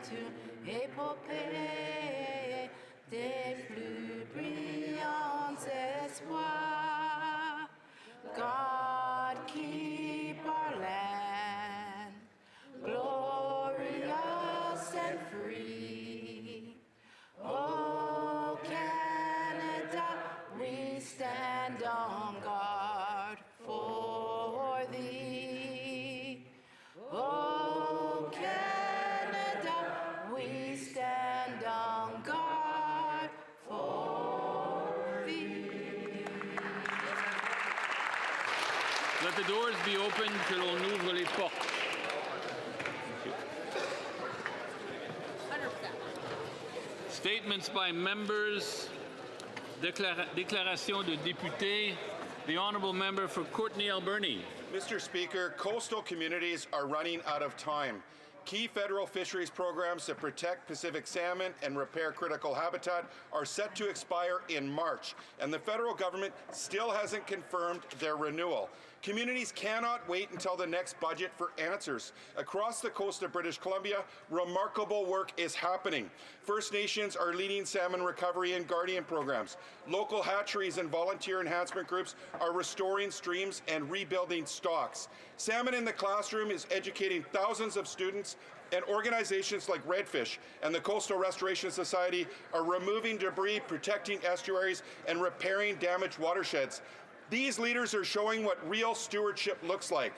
est une épopée des plus brillants espoirs. God keep our land glorious and free. Oh, Canada, we stand on guard for thee. Oh, Canada, we stand on guard for thee. Let the doors be open que l'on ouvre les portes. Statements by members. Déclaration de députés. The Honourable Member for Courtenay Alberni. Mr. Speaker, coastal communities are running out of time. Key federal fisheries programs to protect Pacific salmon and repair critical habitat are set to expire in March, and the federal government still hasn't confirmed their renewal. Communities cannot wait until the next budget for answers. Across the coast of British Columbia, remarkable work is happening. First Nations are leading salmon recovery and guardian programs. Local hatcheries and volunteer enhancement groups are restoring streams and rebuilding stocks. Salmon in the Classroom is educating thousands of students, and organizations like Redfish and the Coastal Restoration Society are removing debris, protecting estuaries, and repairing damaged watersheds. These leaders are showing what real stewardship looks like.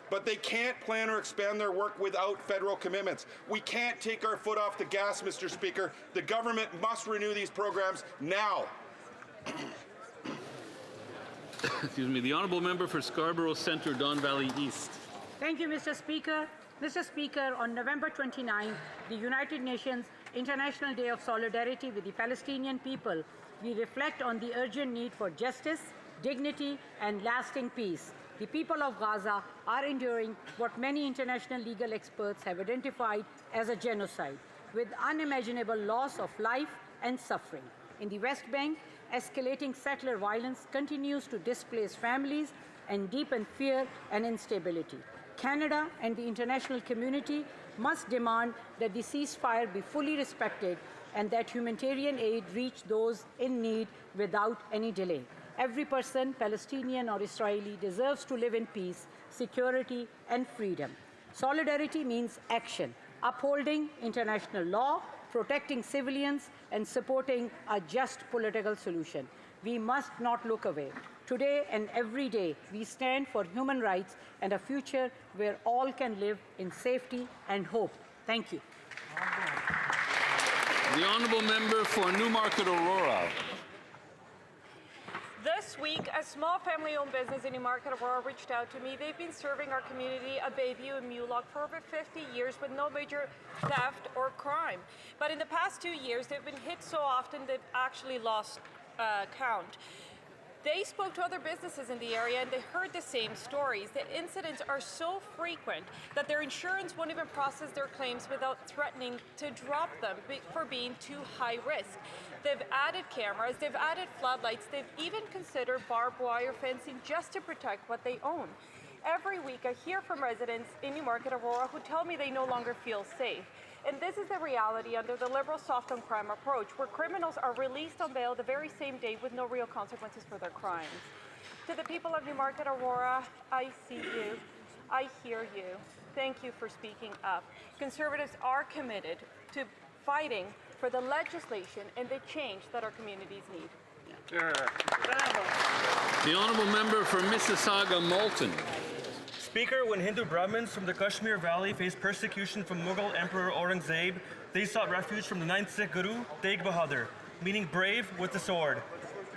But they can't plan or expand their work without federal commitments. We can't take our foot off the gas, Mr. Speaker. The government must renew these programs now. Excuse me. The Honourable Member for Scarborough Centre, Don Valley East. Thank you, Mr. Speaker. Mr. Speaker, on November 29, the United Nations International Day of Solidarity with the Palestinian people, we reflect on the urgent need for justice, dignity, and lasting peace. The people of Gaza are enduring what many international legal experts have identified as a genocide, with unimaginable loss of life and suffering. In the West Bank, escalating settler violence continues to displace families and deepen fear and instability. Canada and the international community must demand that the ceasefire be fully respected and that humanitarian aid reach those in need without any delay. Every person, Palestinian or Israeli, deserves to live in peace, security, and freedom. Solidarity means action, upholding international law, protecting civilians, and supporting a just political solution. We must not look away. Today and every day, we stand for human rights and a future where all can live in safety and hope. Thank you. The Honourable Member for Newmarket Aurora. This week, a small family-owned business in Newmarket Aurora reached out to me. They've been serving our community a Bayview and Mullock for over 50 years with no major theft or crime. But in the past 2 years, they've been hit so often they've actually lost count. They spoke to other businesses in the area and they heard the same stories. The incidents are so frequent that their insurance won't even process their claims without threatening to drop them for being too high risk. They've added cameras, they've added floodlights, they've even considered barbed wire fencing just to protect what they own. Every week I hear from residents in Newmarket Aurora who tell me they no longer feel safe. And this is the reality under the Liberal soft on crime approach, where criminals are released on bail the very same day with no real consequences for their crimes. To the people of Newmarket Aurora, I see you, I hear you. Thank you for speaking up. Conservatives are committed to fighting for the legislation and the change that our communities need. The Honourable Member for Mississauga Malton. Speaker, when Hindu Brahmins from the Kashmir Valley faced persecution from Mughal Emperor Aurangzeb, they sought refuge from the 9th Sikh Guru, Tegh Bahadur, meaning brave with the sword.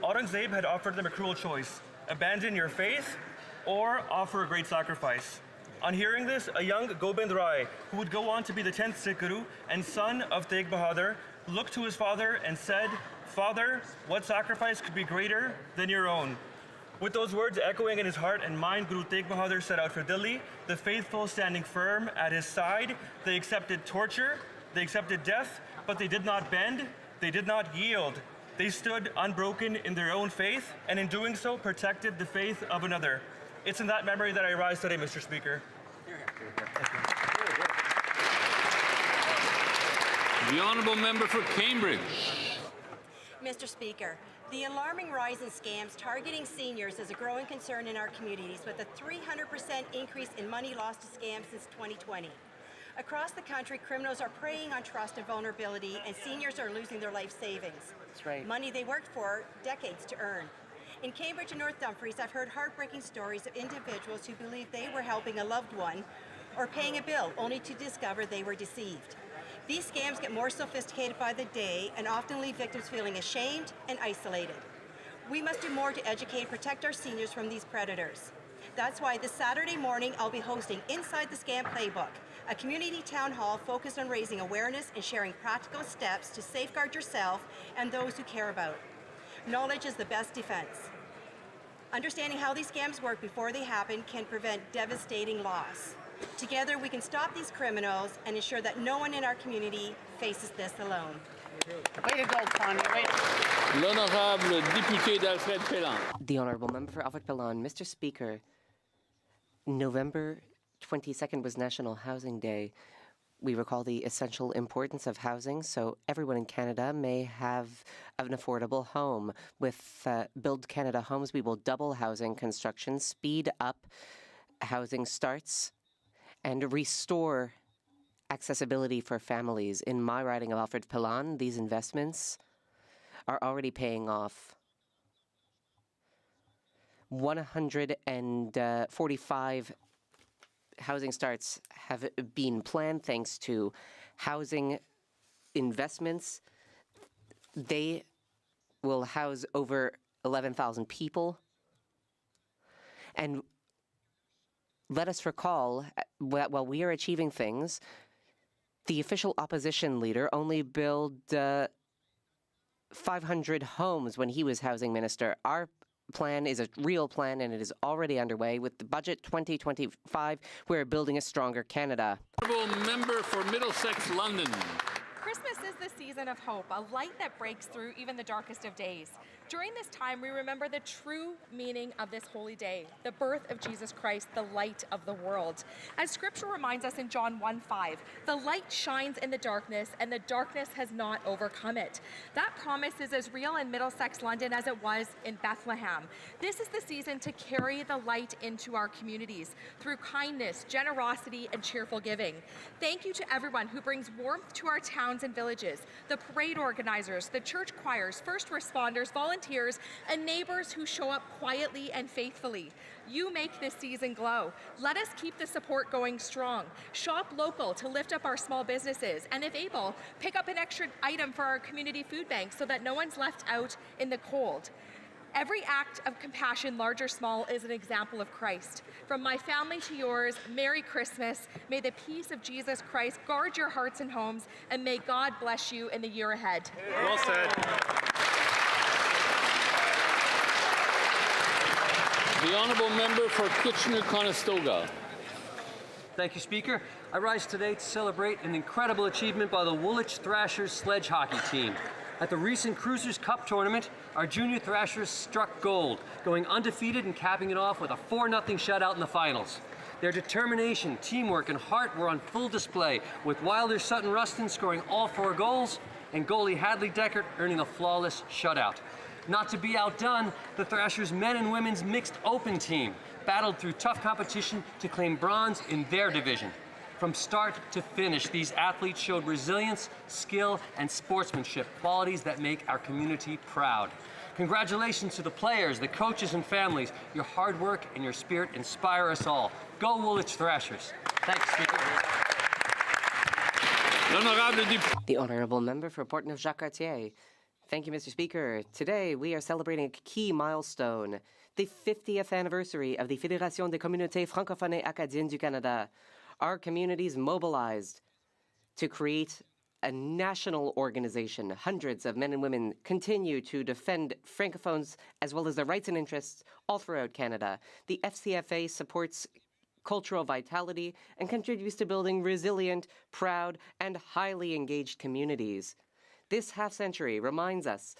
Aurangzeb had offered them a cruel choice: abandon your faith or offer a great sacrifice. On hearing this, a young Gobind Rai, who would go on to be the 10th Sikh Guru and son of Tegh Bahadur, looked to his father and said, "Father, what sacrifice could be greater than your own?" With those words echoing in his heart and mind, Guru Tegh Bahadur set out for Delhi, the faithful standing firm at his side. They accepted torture, they accepted death, but they did not bend, they did not yield. They stood unbroken in their own faith, and in doing so, protected the faith of another. It's in that memory that I rise today, Mr. Speaker. The honourable member for Cambridge. Mr. Speaker, the alarming rise in scams targeting seniors is a growing concern in our communities, with a 300% increase in money lost to scams since 2020. Across the country, criminals are preying on trust and vulnerability, and seniors are losing their life savings. That's right. Money they worked for decades to earn. In Cambridge and North Dumfries, I've heard heartbreaking stories of individuals who believed they were helping a loved one or paying a bill, only to discover they were deceived. These scams get more sophisticated by the day and often leave victims feeling ashamed and isolated. We must do more to educate and protect our seniors from these predators. That's why this Saturday morning I'll be hosting Inside the Scam Playbook, a community town hall focused on raising awareness and sharing practical steps to safeguard yourself and those who care about. Knowledge is the best defense. Understanding how these scams work before they happen can prevent devastating loss. Together, we can stop these criminals and ensure that no one in our community faces this alone. Way to go, Tanya. Way to... L'honorable député d'Alfred Pellan. The Honourable Member for Alfred Pellan. Mr. Speaker, November 22nd was National Housing Day. We recall the essential importance of housing, so everyone in Canada may have an affordable home. With Build Canada Homes, we will double housing construction, speed up housing starts, and restore accessibility for families. In my riding of Alfred Pellan, these investments are already paying off. 145 housing starts have been planned thanks to housing investments. They will house over 11,000 people. And let us recall, while we are achieving things, the official opposition leader only built 500 homes when he was housing minister. Our plan is a real plan, and it is already underway. With the budget 2025, we're building a stronger Canada. Honourable member for Middlesex, London. Christmas is the season of hope, a light that breaks through even the darkest of days. During this time, we remember the true meaning of this holy day, the birth of Jesus Christ, the light of the world. As Scripture reminds us in John 1:5, the light shines in the darkness, and the darkness has not overcome it. That promise is as real in Middlesex, London, as it was in Bethlehem. This is the season to carry the light into our communities through kindness, generosity, and cheerful giving. Thank you to everyone who brings warmth to our towns and villages, the parade organizers, the church choirs, first responders, volunteers, and neighbors who show up quietly and faithfully. You make this season glow. Let us keep the support going strong. Shop local to lift up our small businesses, and if able, pick up an extra item for our community food bank so that no one's left out in the cold. Every act of compassion, large or small, is an example of Christ. From my family to yours, Merry Christmas. May the peace of Jesus Christ guard your hearts and homes, and may God bless you in the year ahead. Well said. The honourable member for Kitchener-Conestoga. Thank you, Speaker. I rise today to celebrate an incredible achievement by the Woolwich Thrashers sledge hockey team. At the recent Cruisers Cup tournament, our junior Thrashers struck gold, going undefeated and capping it off with a 4-0 shutout in the finals. Their determination, teamwork, and heart were on full display, with Wilder Sutton Rustin scoring all 4 goals and goalie Hadley Deckert earning a flawless shutout. Not to be outdone, the Thrashers' men and women's mixed open team battled through tough competition to claim bronze in their division. From start to finish, these athletes showed resilience, skill, and sportsmanship, qualities that make our community proud. Congratulations to the players, the coaches, and families. Your hard work and your spirit inspire us all. Go Woolwich Thrashers. Thanks, Speaker. The Honourable Member for Portneuf-Jacques-Cartier. Thank you, Mr. Speaker. Today, we are celebrating a key milestone, the 50th anniversary of the Fédération des communautés francophones et acadiennes du Canada. Our communities mobilized to create a national organization. Hundreds of men and women continue to defend Francophones as well as their rights and interests all throughout Canada. The FCFA supports cultural vitality and contributes to building resilient, proud, and highly engaged communities. This half-century reminds us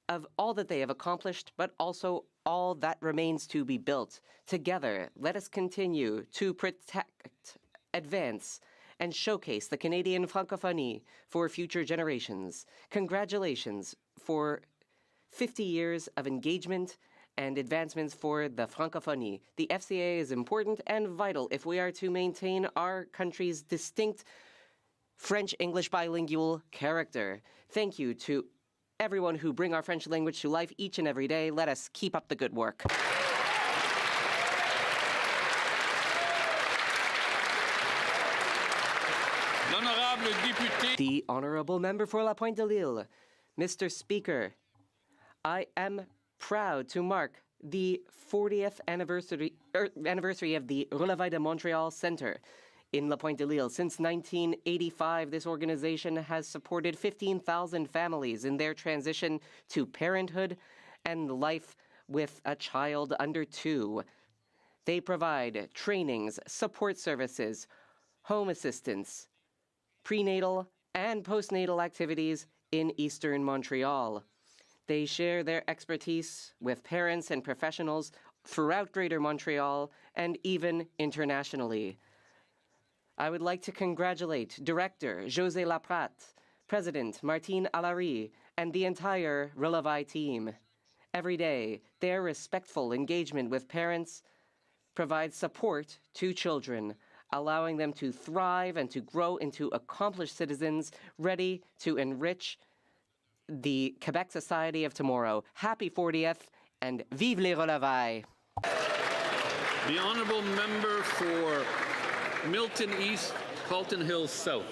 of all that they have accomplished, but also all that remains to be built. Together, let us continue to protect, advance, and showcase the Canadian francophonie for future generations. Congratulations for 50 years of engagement and advancements for the francophonie. The FCA is important and vital if we are to maintain our country's distinct French-English bilingual character. Thank you to everyone who bring our French language to life each and every day. Let us keep up the good work. The Honourable Member for La Pointe de l'Île. Mr. Speaker, I am proud to mark the 40th anniversary of the Relevé de Montréal Centre in La Pointe de l'Île. Since 1985, this organization has supported 15,000 families in their transition to parenthood and life with a child under 2. They provide trainings, support services, home assistance, prenatal and postnatal activities in Eastern Montreal. They share their expertise with parents and professionals throughout Greater Montreal and even internationally. I would like to congratulate Director José Laprate, President Martine Allary, and the entire Relevé team. Every day, their respectful engagement with parents provides support to children, allowing them to thrive and to grow into accomplished citizens ready to enrich the Quebec society of tomorrow. Happy 40th and vive les Relevés! The Honourable Member for Milton East, Carlton Hills South.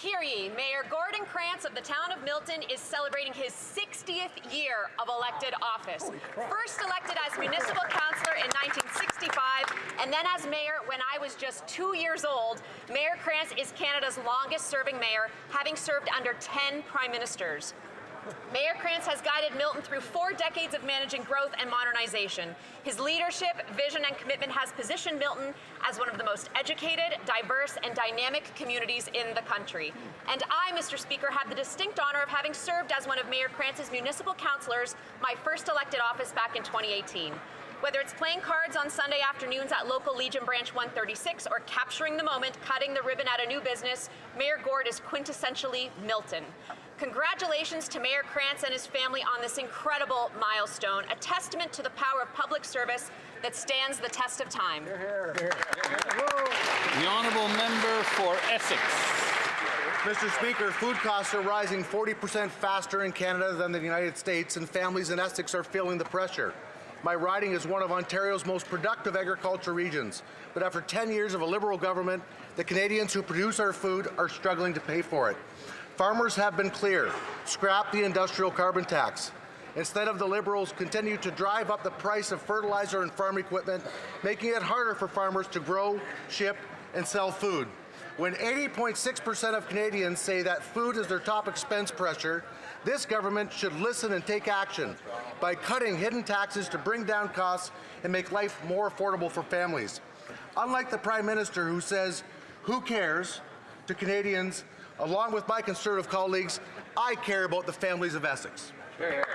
Hear ye, Mayor Gordon Krantz of the town of Milton is celebrating his 60th year of elected office. First elected as municipal councillor in 1965, and then as mayor when I was just 2 years old. Mayor Krantz is Canada's longest-serving mayor, having served under 10 prime ministers. Mayor Krantz has guided Milton through 4 decades of managing growth and modernization. His leadership, vision, and commitment has positioned Milton as one of the most educated, diverse, and dynamic communities in the country. And I, Mr. Speaker, have the distinct honor of having served as one of Mayor Krantz's municipal councillors, my first elected office back in 2018. Whether it's playing cards on Sunday afternoons at local Legion Branch 136 or capturing the moment, cutting the ribbon at a new business, Mayor Gord is quintessentially Milton. Congratulations to Mayor Krantz and his family on this incredible milestone, a testament to the power of public service that stands the test of time. The Honourable Member for Essex. Mr. Speaker, food costs are rising 40% faster in Canada than the United States, and families in Essex are feeling the pressure. My riding is one of Ontario's most productive agriculture regions, but after 10 years of a Liberal government, the Canadians who produce our food are struggling to pay for it. Farmers have been clear. Scrap the industrial carbon tax. Instead of the Liberals continue to drive up the price of fertilizer and farm equipment, making it harder for farmers to grow, ship, and sell food. When 80.6% of Canadians say that food is their top expense pressure, this government should listen and take action by cutting hidden taxes to bring down costs and make life more affordable for families. Unlike the Prime Minister who says, "Who cares?" to Canadians, along with my Conservative colleagues, I care about the families of Essex. The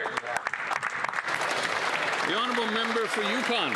Honourable Member for Yukon.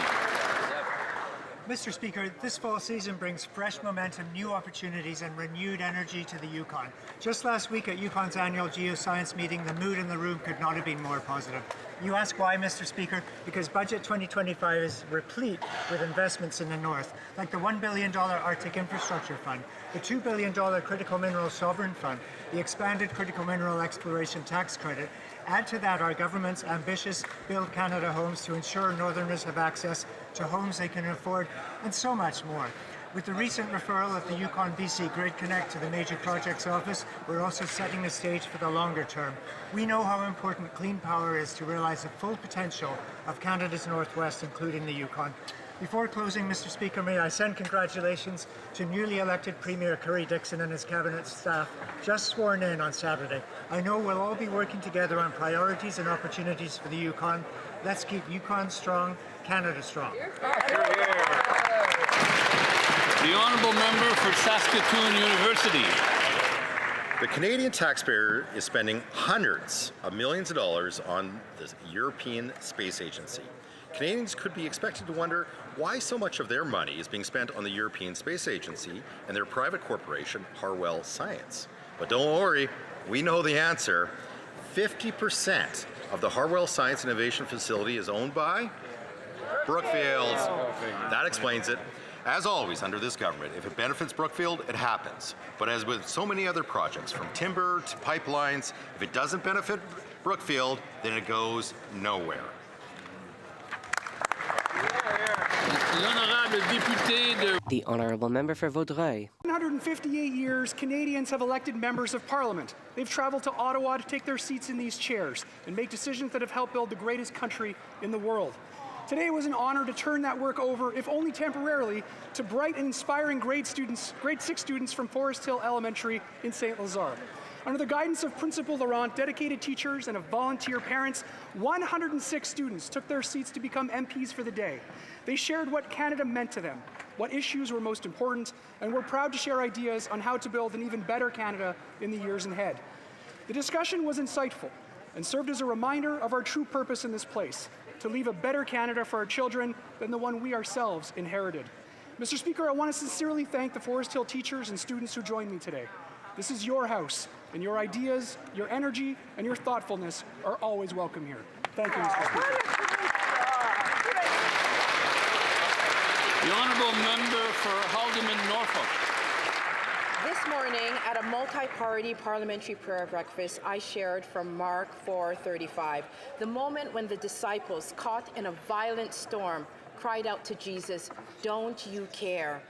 Mr. Speaker, this fall season brings fresh momentum, new opportunities, and renewed energy to the Yukon. Just last week at Yukon's annual Geoscience meeting, the mood in the room could not have been more positive. You ask why, Mr. Speaker? Because Budget 2025 is replete with investments in the North, like the $1 billion Arctic Infrastructure Fund, the $2 billion Critical Mineral Sovereign Fund, the expanded Critical Mineral Exploration Tax Credit. Add to that our government's ambitious Build Canada homes to ensure Northerners have access to homes they can afford, and so much more. With the recent referral of the Yukon BC Grid Connect to the Major Projects Office, we're also setting the stage for the longer term. We know how important clean power is to realize the full potential of Canada's Northwest, including the Yukon. Before closing, Mr. Speaker, may I send congratulations to newly elected Premier Curry Dixon and his cabinet staff, just sworn in on Saturday. I know we'll all be working together on priorities and opportunities for the Yukon. Let's keep Yukon strong, Canada strong. The Honourable Member for Saskatoon University. The Canadian taxpayer is spending hundreds of millions of dollars on the European Space Agency. Canadians could be expected to wonder why so much of their money is being spent on the European Space Agency and their private corporation, Harwell Science. But don't worry, we know the answer. 50% of the Harwell Science Innovation Facility is owned by Brookfield. That explains it. As always under this government, if it benefits Brookfield, it happens. But as with so many other projects, from timber to pipelines, if it doesn't benefit Brookfield, then it goes nowhere. The Honourable Member for Vaudreuil. 158 years, Canadians have elected members of Parliament. They've traveled to Ottawa to take their seats in these chairs and make decisions that have helped build the greatest country in the world. Today was an honor to turn that work over, if only temporarily, to bright and inspiring grade 6 students from Forest Hill Elementary in St. Lazare. Under the guidance of Principal Laurent, dedicated teachers, and of volunteer parents, 106 students took their seats to become MPs for the day. They shared what Canada meant to them, what issues were most important, and we're proud to share ideas on how to build an even better Canada in the years ahead. The discussion was insightful and served as a reminder of our true purpose in this place, to leave a better Canada for our children than the one we ourselves inherited. Mr. Speaker, I want to sincerely thank the Forest Hill teachers and students who joined me today. This is your house, and your ideas, your energy, and your thoughtfulness are always welcome here. Thank you, Mr. Speaker. The Honourable Member for Haldimand Norfolk. This morning, at a multi-party parliamentary prayer breakfast, I shared from Mark 4:35, the moment when the disciples, caught in a violent storm, cried out to Jesus, "Don't you care?"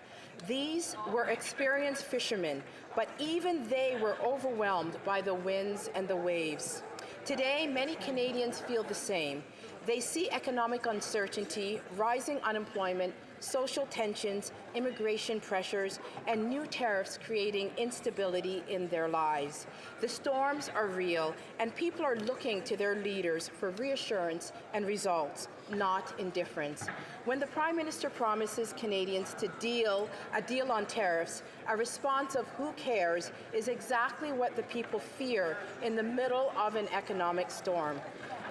These were experienced fishermen, but even they were overwhelmed by the winds and the waves. Today, many Canadians feel the same. They see economic uncertainty, rising unemployment, social tensions, immigration pressures, and new tariffs creating instability in their lives. The storms are real, and people are looking to their leaders for reassurance and results, not indifference. When the Prime Minister promises Canadians a deal on tariffs, a response of "who cares" is exactly what the people fear in the middle of an economic storm.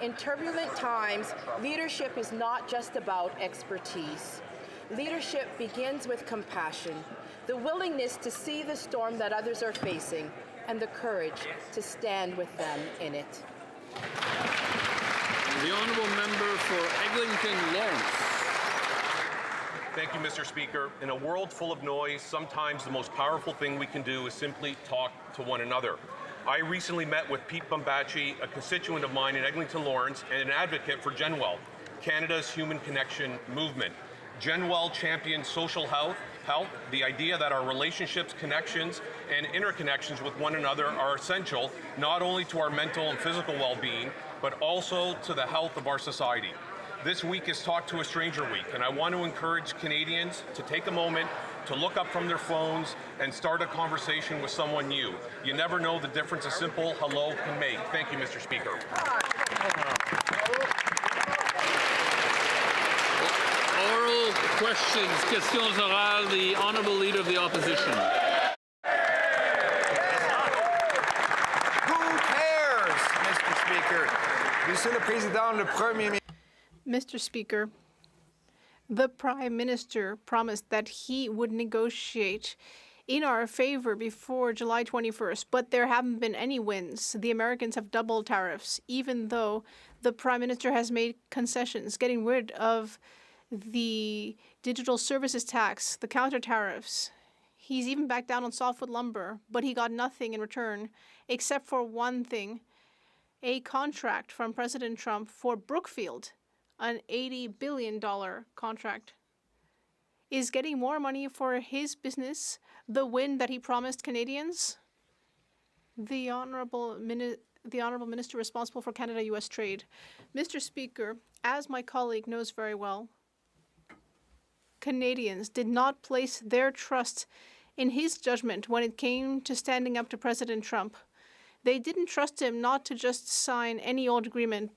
In turbulent times, leadership is not just about expertise. Leadership begins with compassion, the willingness to see the storm that others are facing, and the courage to stand with them in it. The Honourable Member for Eglinton Lawrence. Thank you, Mr. Speaker. In a world full of noise, sometimes the most powerful thing we can do is simply talk to one another. I recently met with Pete Bumbachi, a constituent of mine in Eglinton Lawrence and an advocate for GenWell, Canada's Human Connection movement. GenWell champions social health, the idea that our relationships, connections, and interconnections with one another are essential not only to our mental and physical well-being, but also to the health of our society. This week is Talk to a Stranger Week, and I want to encourage Canadians to take a moment to look up from their phones and start a conversation with someone new. You never know the difference a simple hello can make. Thank you, Mr. Speaker. Oral questions, questions orales, the Honourable Leader of the Opposition. Who cares, Mr. Speaker? Monsieur le Président, le Premier Ministre. Mr. Speaker, the Prime Minister promised that he would negotiate in our favor before July 21st, but there haven't been any wins. The Americans have doubled tariffs, even though the Prime Minister has made concessions, getting rid of the digital services tax, the counter tariffs. He's even backed down on softwood lumber, but he got nothing in return, except for one thing, a contract from President Trump for Brookfield, an $80 billion contract. Is getting more money for his business the win that he promised Canadians? The Honourable Minister responsible for Canada-US trade. Mr. Speaker, as my colleague knows very well, Canadians did not place their trust in his judgment when it came to standing up to President Trump. They didn't trust him not to just sign any old agreement.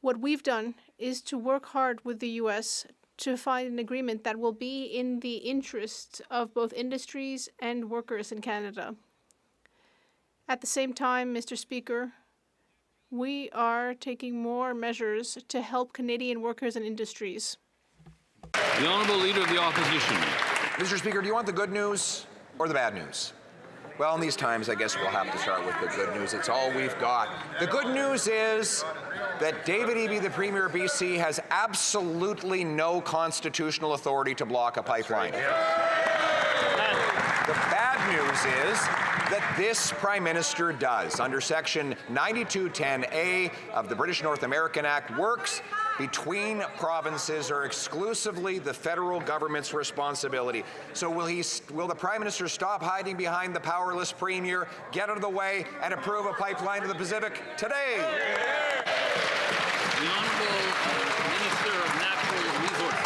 What we've done is to work hard with the U.S. to find an agreement that will be in the interest of both industries and workers in Canada. At the same time, Mr. Speaker, We are taking more measures to help Canadian workers and industries. The Honourable Leader of the Opposition. Mr. Speaker, do you want the good news or the bad news? Well, in these times, I guess we'll have to start with the good news. It's all we've got. The good news is that David Eby, the Premier of BC, has absolutely no constitutional authority to block a pipeline. The bad news is that this Prime Minister does. Under Section 9210A of the British North American Act, works between provinces are exclusively the federal government's responsibility. So will the Prime Minister stop hiding behind the powerless Premier, get out of the way, and approve a pipeline to the Pacific today? The Honourable Minister of Natural Resources.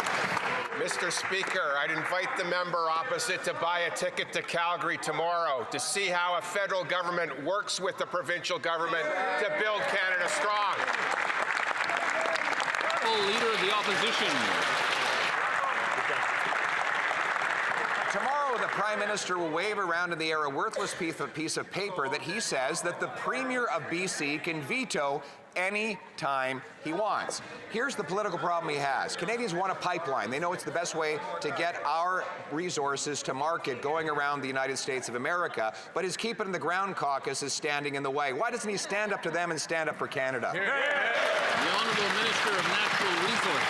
Mr. Speaker, I'd invite the member opposite to buy a ticket to Calgary tomorrow to see how a federal government works with the provincial government to build Canada strong. Leader of the Opposition. Tomorrow, the Prime Minister will wave around in the air a worthless piece of paper that he says that the Premier of BC can veto any time he wants. Here's the political problem he has. Canadians want a pipeline. They know it's the best way to get our resources to market going around the United States of America, but his Keep It in the Ground caucus is standing in the way. Why doesn't he stand up to them and stand up for Canada? The Honourable Minister of Natural Resources.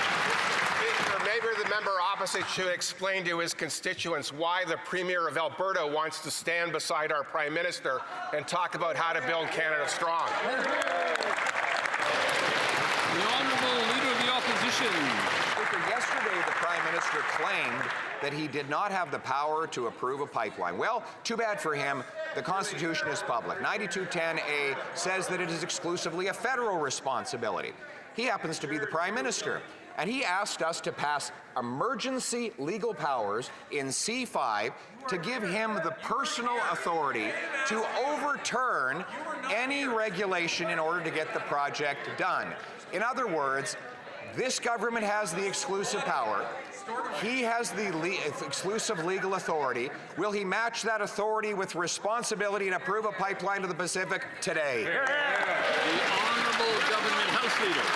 Maybe the member opposite should explain to his constituents why the Premier of Alberta wants to stand beside our Prime Minister and talk about how to build Canada strong. The Honourable Leader of the Opposition. Speaker, yesterday the Prime Minister claimed that he did not have the power to approve a pipeline. Well, too bad for him. The Constitution is public. 9210A says that it is exclusively a federal responsibility. He happens to be the Prime Minister, and he asked us to pass emergency legal powers in C5 to give him the personal authority to overturn any regulation in order to get the project done. In other words, this government has the exclusive power. He has the exclusive legal authority. Will he match that authority with responsibility and approve a pipeline to the Pacific today? The Honourable Government House Leader.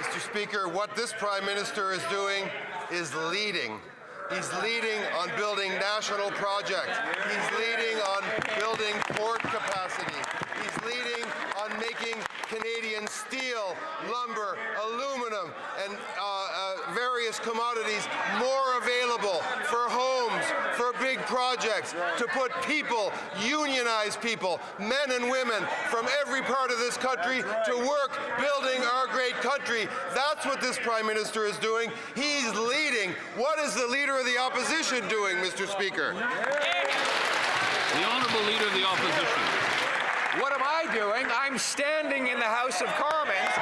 Mr. Speaker, what this Prime Minister is doing is leading. He's leading on building national projects. He's leading on building port capacity. He's leading on making Canadian steel, lumber, aluminum, and various commodities more available for homes, for big projects, to put people, unionized people, men and women from every part of this country to work building our great country. That's what this Prime Minister is doing. He's leading. What is the Leader of the Opposition doing, Mr. Speaker? The Honourable Leader of the Opposition. What am I doing? I'm standing in the House of Commons.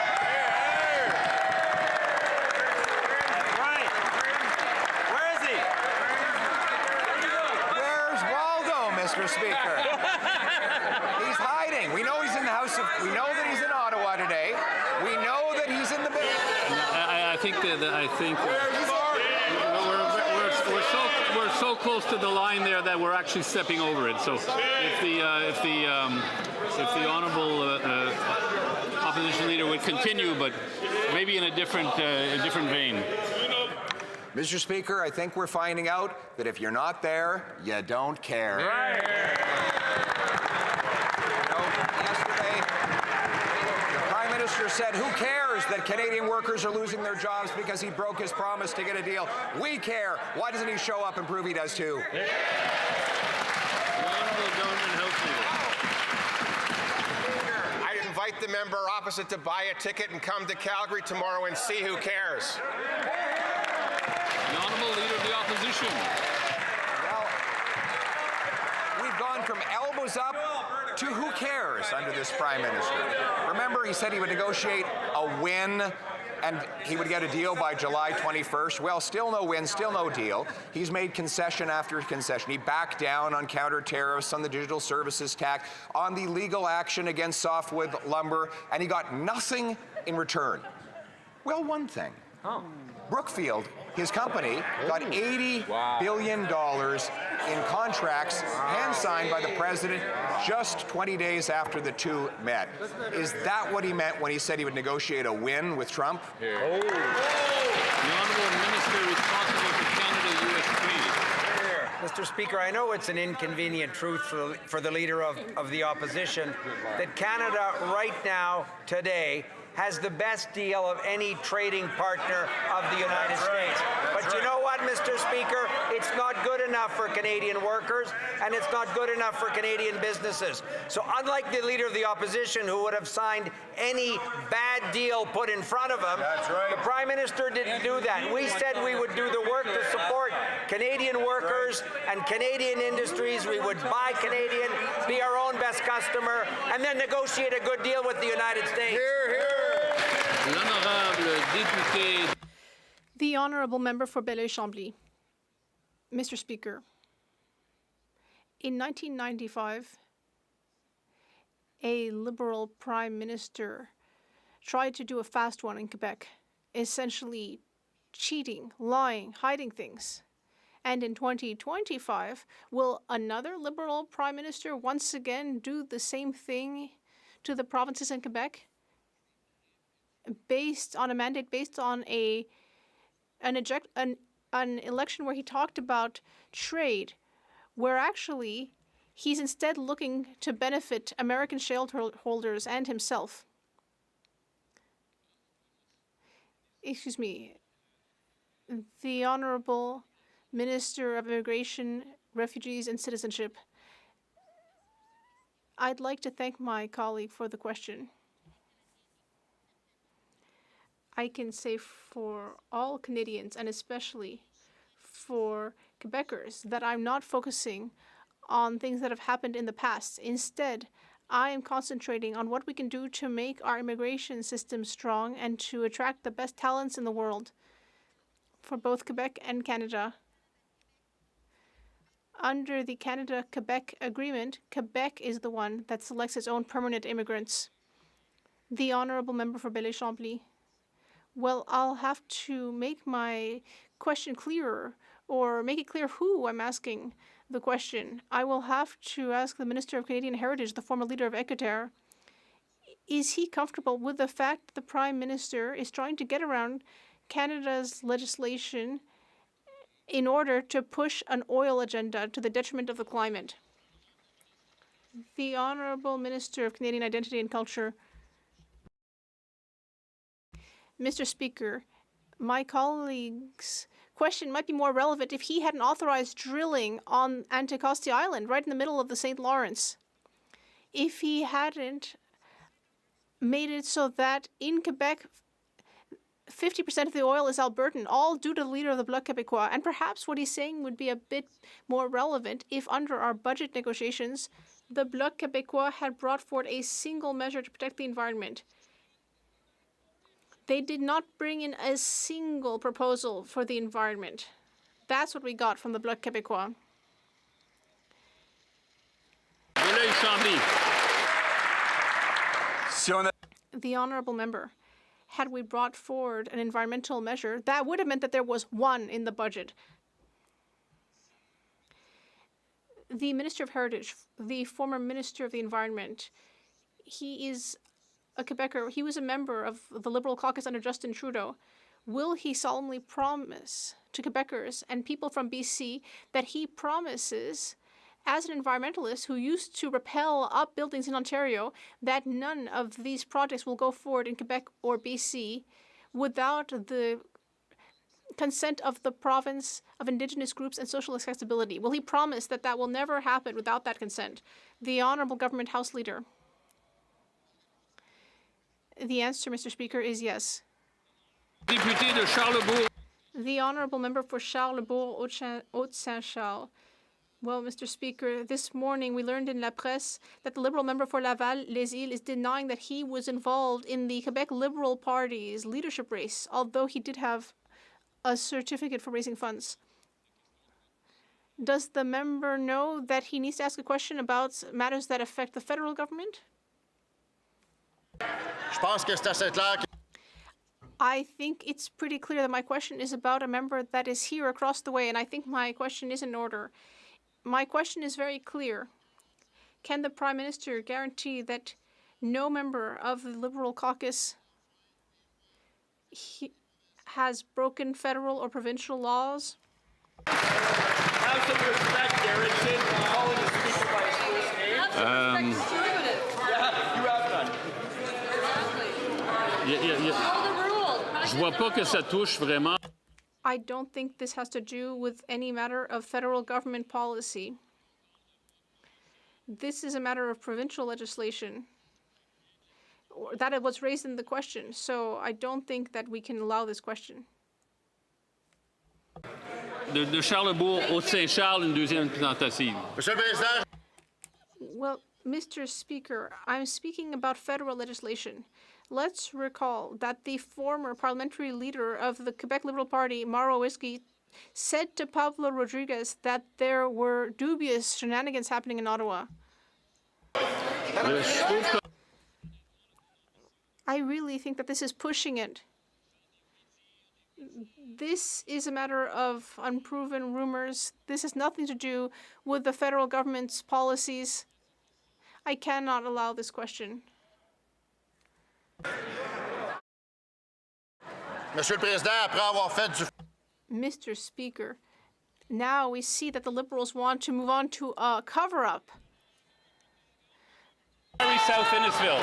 Right. Where is he? Where's Waldo, Mr. Speaker? He's hiding. We know he's in the House of... We know that he's in Ottawa today. We know that he's in the... I think we're so close to the line there that we're actually stepping over it. So if the Honourable Opposition Leader would continue, but maybe in a different vein. Mr. Speaker, I think we're finding out that if you're not there, you don't care. Yesterday, the Prime Minister said, who cares that Canadian workers are losing their jobs because he broke his promise to get a deal? We care. Why doesn't he show up and prove he does too? The Honourable Government House Leader. I'd invite the member opposite to buy a ticket and come to Calgary tomorrow and see who cares. The Honourable Leader of the Opposition. Well, we've gone from elbows up to who cares under this Prime Minister. Remember, he said he would negotiate a win and he would get a deal by July 21st. Well, still no win, still no deal. He's made concession after concession. He backed down on counter tariffs, on the digital services tax, on the legal action against softwood lumber, and he got nothing in return. Well, one thing. Brookfield His company got $80 billion in contracts hand-signed by the president just 20 days after the two met. Is that what he meant when he said he would negotiate a win with Trump? The Honourable Minister responsible for Canada-US trade. Mr. Speaker, I know it's an inconvenient truth for the Leader of the Opposition that Canada right now, today, has the best deal of any trading partner of the United States. But you know what, Mr. Speaker? It's not good enough for Canadian workers, and it's not good enough for Canadian businesses. So unlike the Leader of the Opposition, who would have signed any bad deal put in front of him, the Prime Minister didn't do that. We said we would do the work to support Canadian workers and Canadian industries. We would buy Canadian, be our own best customer, and then negotiate a good deal with the United States. The Honourable Member for Belleuil-Chambly. Mr. Speaker, in 1995, a Liberal Prime Minister tried to do a fast one in Quebec, essentially cheating, lying, hiding things. And in 2025, will another Liberal Prime Minister once again do the same thing to the provinces in Quebec? Based on a mandate, based on an election where he talked about trade, where actually he's instead looking to benefit American shareholders and himself. Excuse me. The Honourable Minister of Immigration, Refugees and Citizenship. I'd like to thank my colleague for the question. I can say for all Canadians, and especially for Quebecers, that I'm not focusing on things that have happened in the past. Instead, I am concentrating on what we can do to make our immigration system strong and to attract the best talents in the world for both Quebec and Canada. Under the Canada-Quebec agreement, Quebec is the one that selects its own permanent immigrants. The Honourable Member for Belleuil-Chambly. Well, I'll have to make my question clearer, or make it clear who I'm asking the question. I will have to ask the Minister of Canadian Heritage, the former leader of Équiterre, is he comfortable with the fact that the Prime Minister is trying to get around Canada's legislation in order to push an oil agenda to the detriment of the climate? The Honourable Minister of Canadian Identity and Culture. Mr. Speaker, my colleague's question might be more relevant if he hadn't authorized drilling on Anticosti Island, right in the middle of the St. Lawrence. If he hadn't made it so that in Quebec, 50% of the oil is Albertan, all due to the leader of the Bloc Québécois. And perhaps what he's saying would be a bit more relevant if under our budget negotiations, the Bloc Québécois had brought forward a single measure to protect the environment. They did not bring in a single proposal for the environment. That's what we got from the Bloc Québécois. The Honourable Member, had we brought forward an environmental measure, that would have meant that there was one in the budget. The Minister of Heritage, the former Minister of the Environment, he is a Quebecer. He was a member of the Liberal caucus under Justin Trudeau. Will he solemnly promise to Quebecers and people from BC that he promises, as an environmentalist who used to rappel up buildings in Ontario, that none of these projects will go forward in Quebec or BC without the consent of the province, of Indigenous groups and social accessibility? Will he promise that that will never happen without that consent? The Honourable Government House Leader. The answer, Mr. Speaker, is yes. Député de Charlesbourg. The Honourable Member for Charlesbourg, Haute-Saint-Charles. Well, Mr. Speaker, this morning we learned in La Presse that the Liberal member for Laval-Les-Îles is denying that he was involved in the Quebec Liberal Party's leadership race, although he did have a certificate for raising funds. Does the member know that he needs to ask a question about matters that affect the federal government? I think it's pretty clear that my question is about a member that is here across the way, and I think my question is in order. My question is very clear. Can the Prime Minister guarantee that no member of the Liberal caucus has broken federal or provincial laws? Have some respect, Gerritsen, calling the speaker by his first name. Yeah, you have none. Je vois pas que ça touche vraiment. I don't think this has to do with any matter of federal government policy. This is a matter of provincial legislation. That it was raised in the question, so I don't think that we can allow this question. De Charlebourg, Haute-Saint-Charles, une deuxième tentative. Well, Mr. Speaker, I'm speaking about federal legislation. Let's recall that the former parliamentary leader of the Quebec Liberal Party, Mauro Whiskey, said to Pablo Rodriguez that there were dubious shenanigans happening in Ottawa. I really think that this is pushing it. This is a matter of unproven rumors. This has nothing to do with the federal government's policies. I cannot allow this question. Mr. Speaker, now we see that the Liberals want to move on to a cover-up. South Innisfil.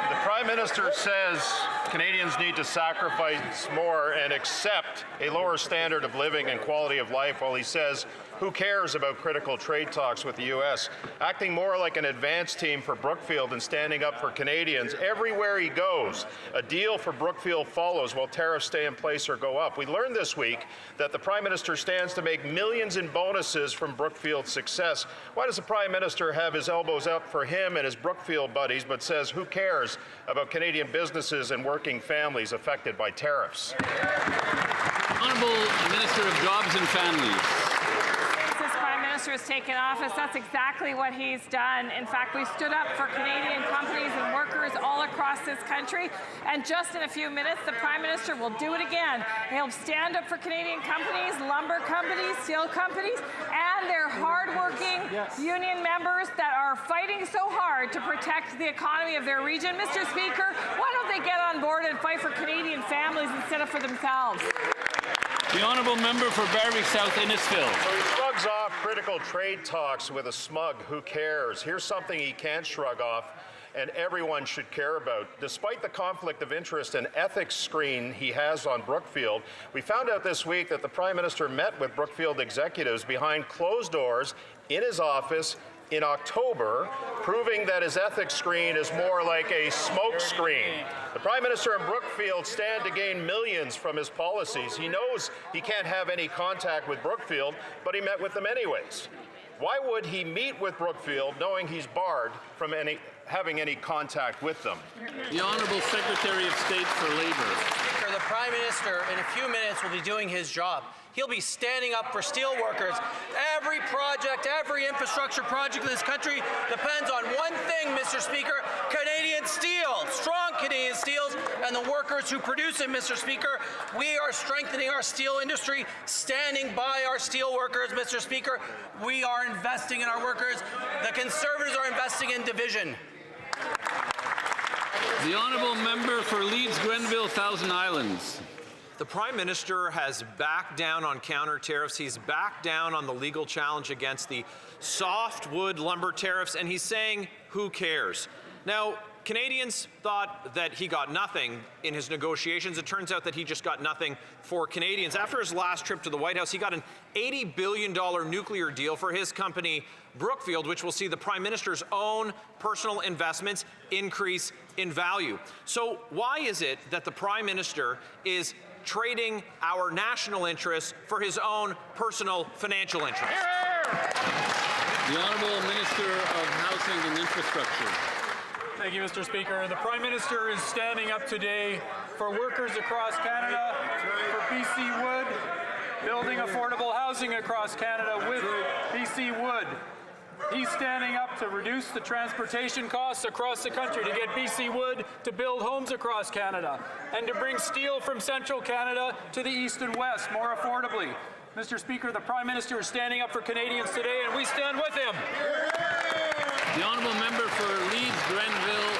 The Prime Minister says Canadians need to sacrifice more and accept a lower standard of living and quality of life, while he says, who cares about critical trade talks with the U.S., acting more like an advance team for Brookfield and standing up for Canadians. Everywhere he goes, a deal for Brookfield follows while tariffs stay in place or go up. We learned this week that the Prime Minister stands to make millions in bonuses from Brookfield's success. Why does the Prime Minister have his elbows up for him and his Brookfield buddies, but says who cares about Canadian businesses and working families affected by tariffs? Honourable Minister of Jobs and Families. Has taken office, that's exactly what he's done. In fact, we stood up for Canadian companies and workers all across this country, and just in a few minutes, the Prime Minister will do it again. He'll stand up for Canadian companies, lumber companies, steel companies, and their hardworking union members that are fighting so hard to protect the economy of their region. Mr. Speaker, why don't they get on board and fight for Canadian families instead of for themselves? The Honourable Member for Berwick South Innisfil. So he shrugs off critical trade talks with a smug who cares. Here's something he can't shrug off and everyone should care about. Despite the conflict of interest and ethics screen he has on Brookfield, we found out this week that the Prime Minister met with Brookfield executives behind closed doors in his office in October, proving that his ethics screen is more like a smoke screen. The Prime Minister and Brookfield stand to gain millions from his policies. He knows he can't have any contact with Brookfield, but he met with them anyways. Why would he meet with Brookfield knowing he's barred from having any contact with them? The Honourable Secretary of State for Labour. Speaker, the Prime Minister in a few minutes will be doing his job. He'll be standing up for steel workers. Every project, every infrastructure project in this country depends on one thing, Mr. Speaker, Canadian steel, strong Canadian steels, and the workers who produce it, Mr. Speaker. We are strengthening our steel industry, standing by our steel workers, Mr. Speaker. We are investing in our workers. The Conservatives are investing in division. The Honourable Member for Leeds, Grenville, Thousand Islands. The Prime Minister has backed down on counter tariffs. He's backed down on the legal challenge against the softwood lumber tariffs, and he's saying, who cares? Now, Canadians thought that he got nothing in his negotiations. It turns out that he just got nothing for Canadians. After his last trip to the White House, he got an $80 billion nuclear deal for his company, Brookfield, which will see the Prime Minister's own personal investments increase in value. So why is it that the Prime Minister is trading our national interests for his own personal financial interests? The Honourable Minister of Housing and Infrastructure. Thank you, Mr. Speaker. The Prime Minister is standing up today for workers across Canada, for BC Wood, building affordable housing across Canada with BC Wood. He's standing up to reduce the transportation costs across the country, to get BC Wood to build homes across Canada, and to bring steel from central Canada to the east and west more affordably. Mr. Speaker, the Prime Minister is standing up for Canadians today, and we stand with him. The honourable member for Leeds, Grenville,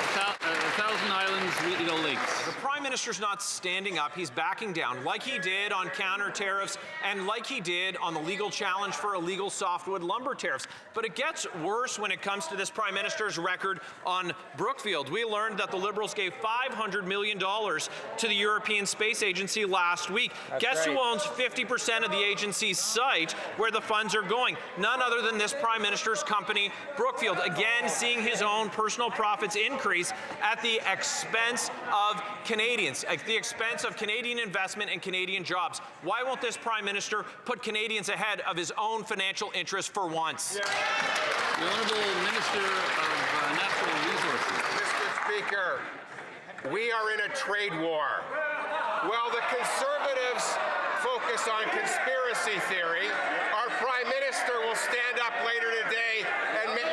Thousand Islands, Eagle Lakes. The Prime Minister's not standing up, he's backing down, like he did on counter tariffs and like he did on the legal challenge for illegal softwood lumber tariffs. But it gets worse when it comes to this Prime Minister's record on Brookfield. We learned that the Liberals gave $500 million to the European Space Agency last week. Guess who owns 50% of the agency's site where the funds are going? None other than this Prime Minister's company, Brookfield, again seeing his own personal profits increase at the expense of Canadians, at the expense of Canadian investment and Canadian jobs. Why won't this Prime Minister put Canadians ahead of his own financial interests for once? The Honourable Minister of Natural Resources. Mr. Speaker, we are in a trade war. While the Conservatives focus on conspiracy theory, our Prime Minister will stand up later today and make...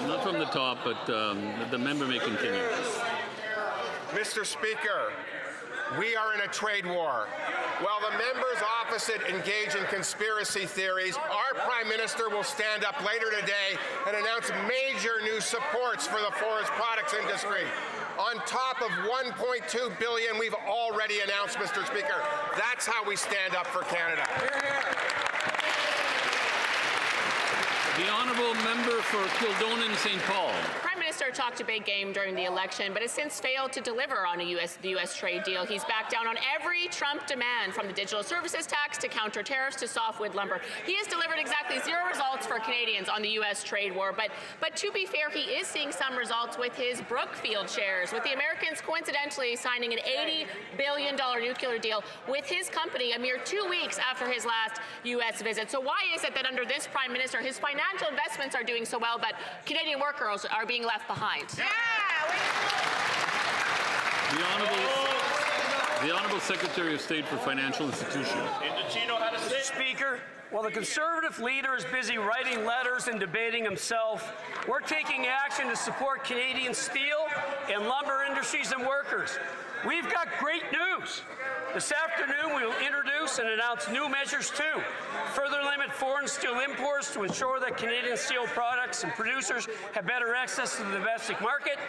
Not from the top, but the member may continue. Mr. Speaker, we are in a trade war. While the members opposite engage in conspiracy theories, our Prime Minister will stand up later today and announce major new supports for the forest products industry. On top of $1.2 billion we've already announced, Mr. Speaker. That's how we stand up for Canada. The honourable member for Kildonan St. Paul. Prime Minister talked a big game during the election, but has since failed to deliver on the U.S. trade deal. He's backed down on every Trump demand, from the digital services tax to counter tariffs to softwood lumber. He has delivered exactly 0 results for Canadians on the U.S. trade war. But to be fair, he is seeing some results with his Brookfield shares, with the Americans coincidentally signing an $80 billion nuclear deal with his company a mere 2 weeks after his last U.S. visit. So why is it that under this Prime Minister, his financial investments are doing so well, but Canadian workers are being left behind? The Honourable Secretary of State for Financial Institutions. Mr. Speaker, while the Conservative leader is busy writing letters and debating himself, we're taking action to support Canadian steel and lumber industries and workers. We've got great news. This afternoon, we will introduce and announce new measures to further limit foreign steel imports to ensure that Canadian steel products and producers have better access to the domestic market,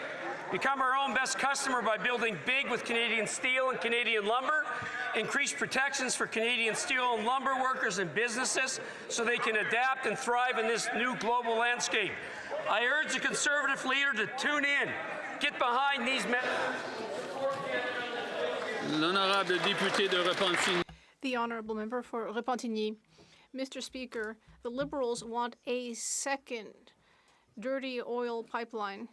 become our own best customer by building big with Canadian steel and Canadian lumber, increase protections for Canadian steel and lumber workers and businesses so they can adapt and thrive in this new global landscape. I urge the Conservative leader to tune in, get behind these measures. L'honorable député de Repentigny. The honourable member for Repentigny. Mr. Speaker, the Liberals want a second dirty oil pipeline.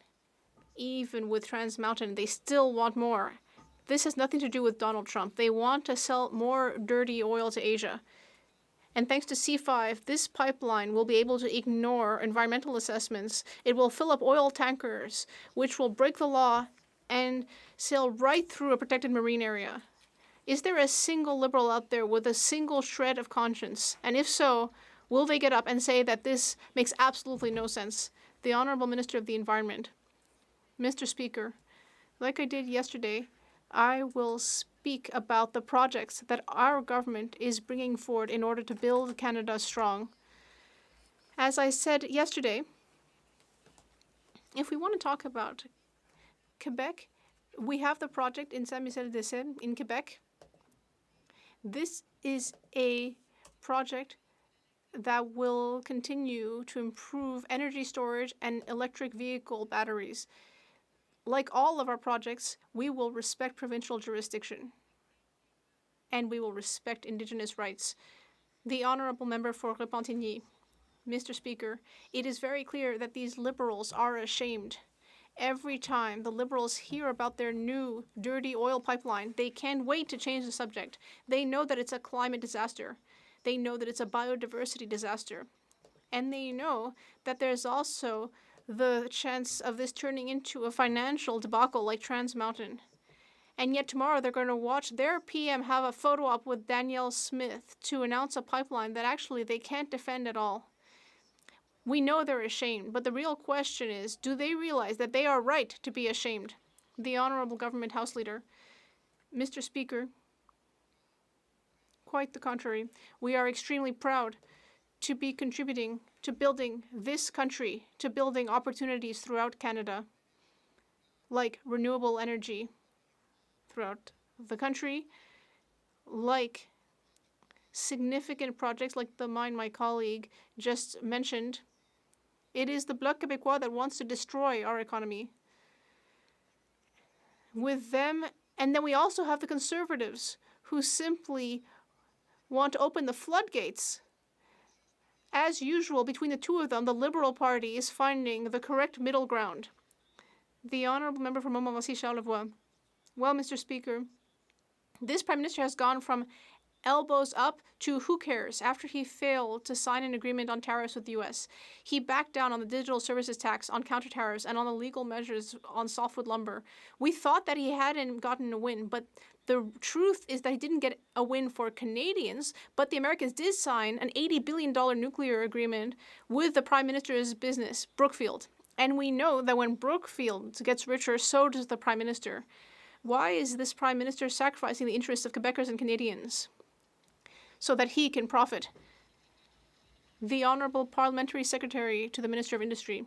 Even with Trans Mountain, they still want more. This has nothing to do with Donald Trump. They want to sell more dirty oil to Asia. And thanks to C5, this pipeline will be able to ignore environmental assessments. It will fill up oil tankers, which will break the law and sail right through a protected marine area. Is there a single Liberal out there with a single shred of conscience? And if so, will they get up and say that this makes absolutely no sense? The Honourable Minister of the Environment. Mr. Speaker, like I did yesterday, I will speak about the projects that our government is bringing forward in order to build Canada strong. As I said yesterday, if we want to talk about Quebec, we have the project in Saint-Michel-des-Seines in Quebec. This is a project that will continue to improve energy storage and electric vehicle batteries. Like all of our projects, we will respect provincial jurisdiction, and we will respect Indigenous rights. The Honourable Member for Repentigny. Mr. Speaker, it is very clear that these Liberals are ashamed. Every time the Liberals hear about their new dirty oil pipeline, they can't wait to change the subject. They know that it's a climate disaster. They know that it's a biodiversity disaster. And they know that there's also the chance of this turning into a financial debacle like Trans Mountain. And yet tomorrow they're going to watch their PM have a photo op with Danielle Smith to announce a pipeline that actually they can't defend at all. We know they're ashamed, but the real question is, do they realize that they are right to be ashamed? The Honourable Government House Leader. Mr. Speaker, quite the contrary. We are extremely proud to be contributing to building this country, to building opportunities throughout Canada, like renewable energy throughout the country, like significant projects like the mine my colleague just mentioned. It is the Bloc Québécois that wants to destroy our economy. With them, and then we also have the Conservatives who simply want to open the floodgates. As usual, between the two of them, the Liberal Party is finding the correct middle ground. The Honourable Member for Montmorency-Charlevoix. Well, Mr. Speaker, this Prime Minister has gone from elbows up to who cares after he failed to sign an agreement on tariffs with the U.S. He backed down on the digital services tax, on counter tariffs, and on the legal measures on softwood lumber. We thought that he hadn't gotten a win, but the truth is that he didn't get a win for Canadians, but the Americans did sign an $80 billion nuclear agreement with the Prime Minister's business, Brookfield. And we know that when Brookfield gets richer, so does the Prime Minister. Why is this Prime Minister sacrificing the interests of Quebecers and Canadians so that he can profit? The Honourable Parliamentary Secretary to the Minister of Industry.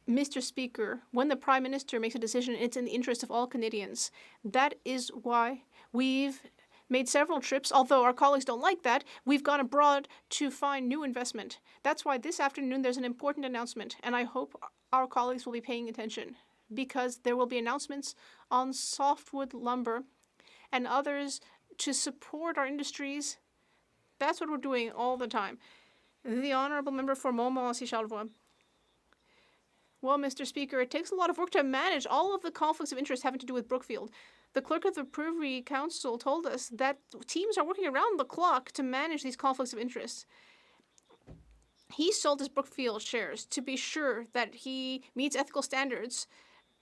Mr. Speaker, when the Prime Minister makes a decision, it's in the interest of all Canadians. That is why we've made several trips, although our colleagues don't like that. We've gone abroad to find new investment. That's why this afternoon there's an important announcement, and I hope our colleagues will be paying attention, because there will be announcements on softwood lumber and others to support our industries. That's what we're doing all the time. The Honourable Member for Montmorency-Charlevoix. Well, Mr. Speaker, it takes a lot of work to manage all of the conflicts of interest having to do with Brookfield. The clerk of the Privy Council told us that teams are working around the clock to manage these conflicts of interest. He sold his Brookfield shares to be sure that he meets ethical standards.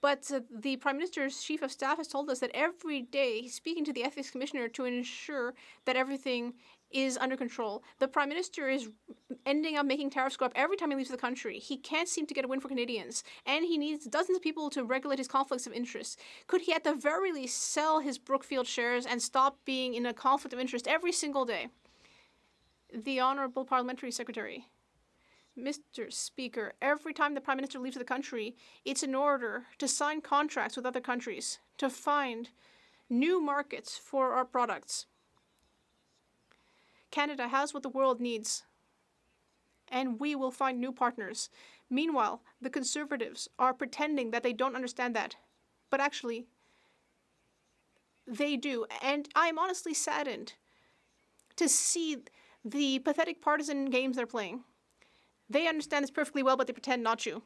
But the Prime Minister's Chief of Staff has told us that every day he's speaking to the Ethics Commissioner to ensure that everything is under control. The Prime Minister is ending up making tariffs go up every time he leaves the country. He can't seem to get a win for Canadians, and he needs dozens of people to regulate his conflicts of interest. Could he at the very least sell his Brookfield shares and stop being in a conflict of interest every single day? The Honourable Parliamentary Secretary. Mr. Speaker, every time the Prime Minister leaves the country, it's in order to sign contracts with other countries to find new markets for our products. Canada has what the world needs, and we will find new partners. Meanwhile, the Conservatives are pretending that they don't understand that, but actually, they do. And I'm honestly saddened to see the pathetic partisan games they're playing. They understand this perfectly well, but they pretend not to.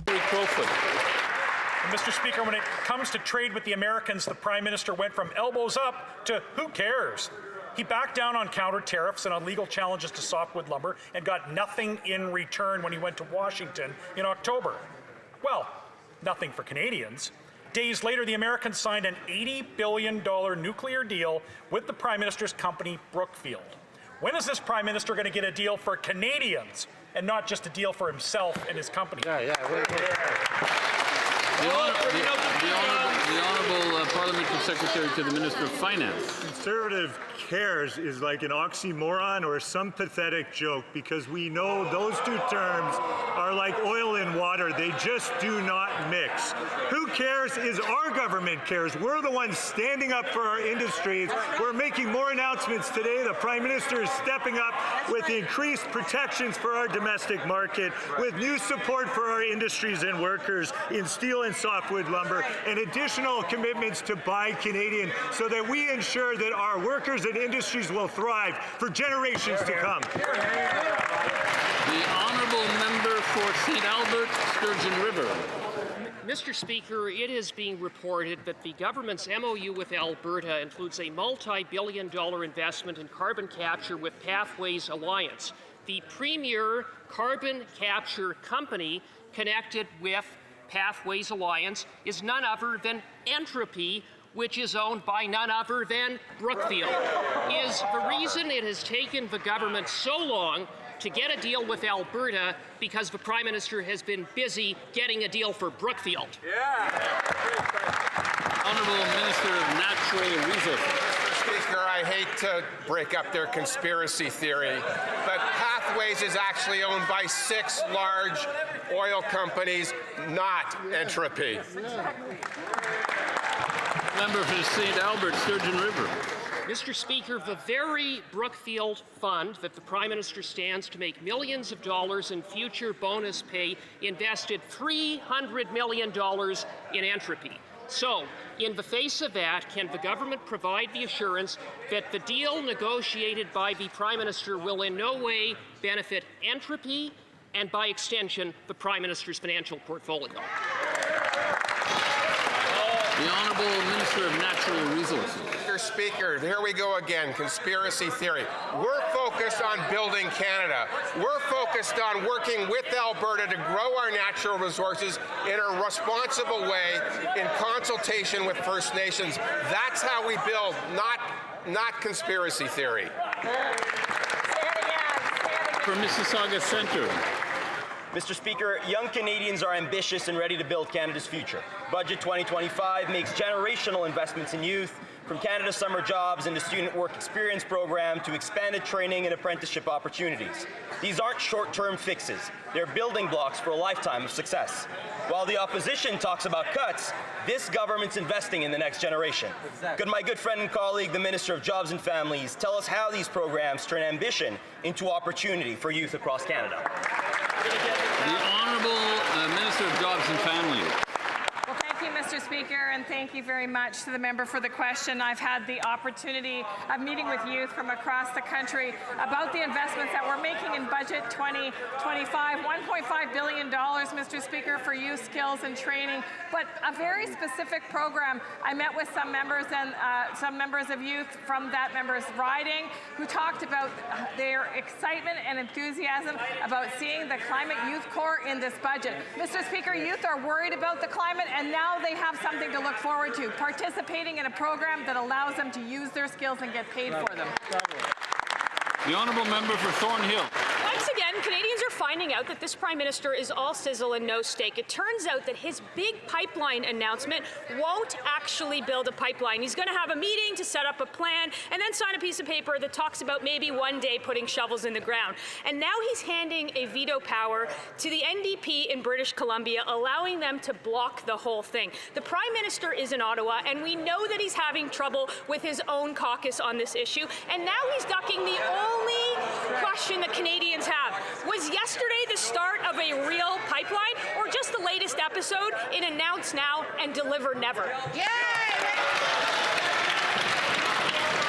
Mr. Speaker, when it comes to trade with the Americans, the Prime Minister went from elbows up to who cares? He backed down on counter tariffs and on legal challenges to softwood lumber and got nothing in return when he went to Washington in October. Well, nothing for Canadians. Days later, the Americans signed an $80 billion nuclear deal with the Prime Minister's company, Brookfield. When is this Prime Minister going to get a deal for Canadians and not just a deal for himself and his company? The Honourable Parliamentary Secretary to the Minister of Finance. Conservative cares is like an oxymoron or some pathetic joke, because we know those two terms are like oil and water. They just do not mix. Who cares is our government cares. We're the ones standing up for our industries. We're making more announcements today. The Prime Minister is stepping up with increased protections for our domestic market, with new support for our industries and workers in steel and softwood lumber, and additional commitments to buy Canadian so that we ensure that our workers and industries will thrive for generations to come. The Honourable Member for St. Albert, Sturgeon River. Mr. Speaker, it is being reported that the government's MOU with Alberta includes a multi-billion-dollar investment in carbon capture with Pathways Alliance, the premier carbon capture company connected with Pathways Alliance is none other than Entropy, which is owned by none other than Brookfield. Is the reason it has taken the government so long to get a deal with Alberta because the Prime Minister has been busy getting a deal for Brookfield? Honourable Minister of Natural Resources. Mr. Speaker, I hate to break up their conspiracy theory, but Pathways is actually owned by 6 large oil companies, not Entropy. Member for St. Albert, Sturgeon River. Mr. Speaker, the very Brookfield fund that the Prime Minister stands to make millions of dollars in future bonus pay invested $300 million in Entropy. So, in the face of that, can the government provide the assurance that the deal negotiated by the Prime Minister will in no way benefit Entropy and, by extension, the Prime Minister's financial portfolio? The Honourable Minister of Natural Resources. Mr. Speaker, here we go again, conspiracy theory. We're focused on building Canada. We're focused on working with Alberta to grow our natural resources in a responsible way in consultation with First Nations. That's how we build, not conspiracy theory. For Mississauga Centre. Mr. Speaker, young Canadians are ambitious and ready to build Canada's future. Budget 2025 makes generational investments in youth, from Canada Summer Jobs and the Student Work Experience Program to expanded training and apprenticeship opportunities. These aren't short-term fixes. They're building blocks for a lifetime of success. While the opposition talks about cuts, this government's investing in the next generation. Could my good friend and colleague, the Minister of Jobs and Families, tell us how these programs turn ambition into opportunity for youth across Canada? The Honourable Minister of Jobs and Families. Well, thank you, Mr. Speaker, and thank you very much to the member for the question. I've had the opportunity of meeting with youth from across the country about the investments that we're making in Budget 2025. $1.5 billion, Mr. Speaker, for youth skills and training, but a very specific program. I met with some members and some members of youth from that member's riding who talked about their excitement and enthusiasm about seeing the Climate Youth Corps in this budget. Mr. Speaker, youth are worried about the climate, and now they have something to look forward to, participating in a program that allows them to use their skills and get paid for them. The Honourable Member for Thornhill. Once again, Canadians are finding out that this Prime Minister is all sizzle and no steak. It turns out that his big pipeline announcement won't actually build a pipeline. He's going to have a meeting to set up a plan and then sign a piece of paper that talks about maybe one day putting shovels in the ground. And now he's handing a veto power to the NDP in British Columbia, allowing them to block the whole thing. The Prime Minister is in Ottawa, and we know that he's having trouble with his own caucus on this issue. And now he's ducking the only question that Canadians have. Was yesterday the start of a real pipeline, or just the latest episode in Announce Now and Deliver Never?